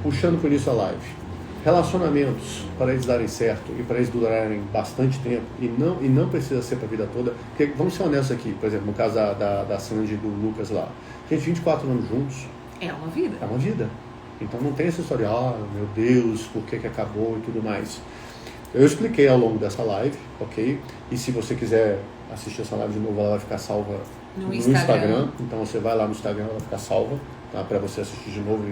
Puxando por isso a live. Relacionamentos, para eles darem certo e para eles durarem bastante tempo, e não precisa ser para a vida toda, porque vamos ser honestos aqui, por exemplo, no caso da Sandy e do Lucas lá. Gente, 24 anos juntos. É uma vida. É uma vida. Então não tem essa história, meu Deus, por que acabou e tudo mais. Eu expliquei ao longo dessa live, ok? E se você quiser assistir essa live de novo, ela vai ficar salva no Instagram. Então você vai lá no Instagram, ela vai ficar salva, tá? Para você assistir de novo.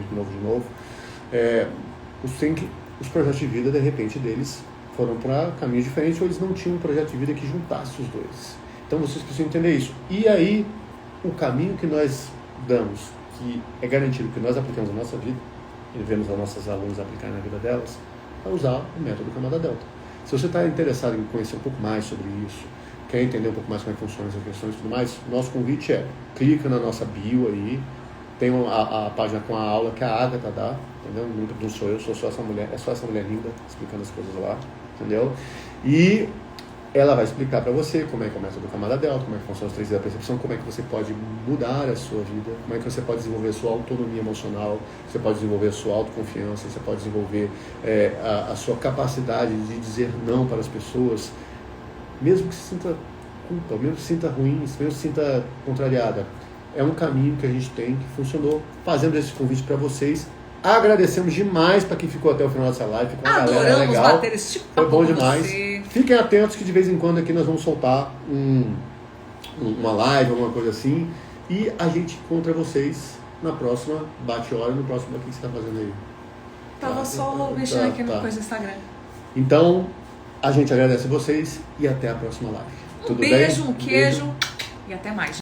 Os projetos de vida, de repente, deles foram para caminhos diferentes, ou eles não tinham um projeto de vida que juntasse os dois. Então vocês precisam entender isso. E aí, o caminho que nós damos, que é garantido que nós aplicamos na nossa vida, e vemos as nossas alunas aplicar na vida delas, é usar o método Camada Delta. Se você está interessado em conhecer um pouco mais sobre isso, quer entender um pouco mais como é que funcionam essas questões e tudo mais, nosso convite clica na nossa bio aí, Tem a página com a aula que a Agatha dá, entendeu? Não sou eu, sou só essa mulher, é só essa mulher linda explicando as coisas lá, entendeu? E ela vai explicar para você como é que começa do camada delta, como é que funciona os 3D da percepção, como é que você pode mudar a sua vida, como é que você pode desenvolver a sua autonomia emocional, você pode desenvolver a sua autoconfiança, você pode desenvolver a sua capacidade de dizer não para as pessoas, mesmo que se sinta culpa, mesmo que se sinta ruim, mesmo que se sinta contrariada. É um caminho que a gente tem, que funcionou. Fazemos esse convite para vocês. Agradecemos demais para quem ficou até o final dessa live. Ficou uma galera legal. Bater esse tipo Foi bom com demais. você. Fiquem atentos que de vez em quando aqui nós vamos soltar uma live, alguma coisa assim. E a gente encontra vocês na próxima bate-hora, no próximo. O que você está fazendo aí? Tava só mexendo aqui no coisa do Instagram. Então, a gente agradece vocês e até a próxima live. Um beijo, um queijo e até mais.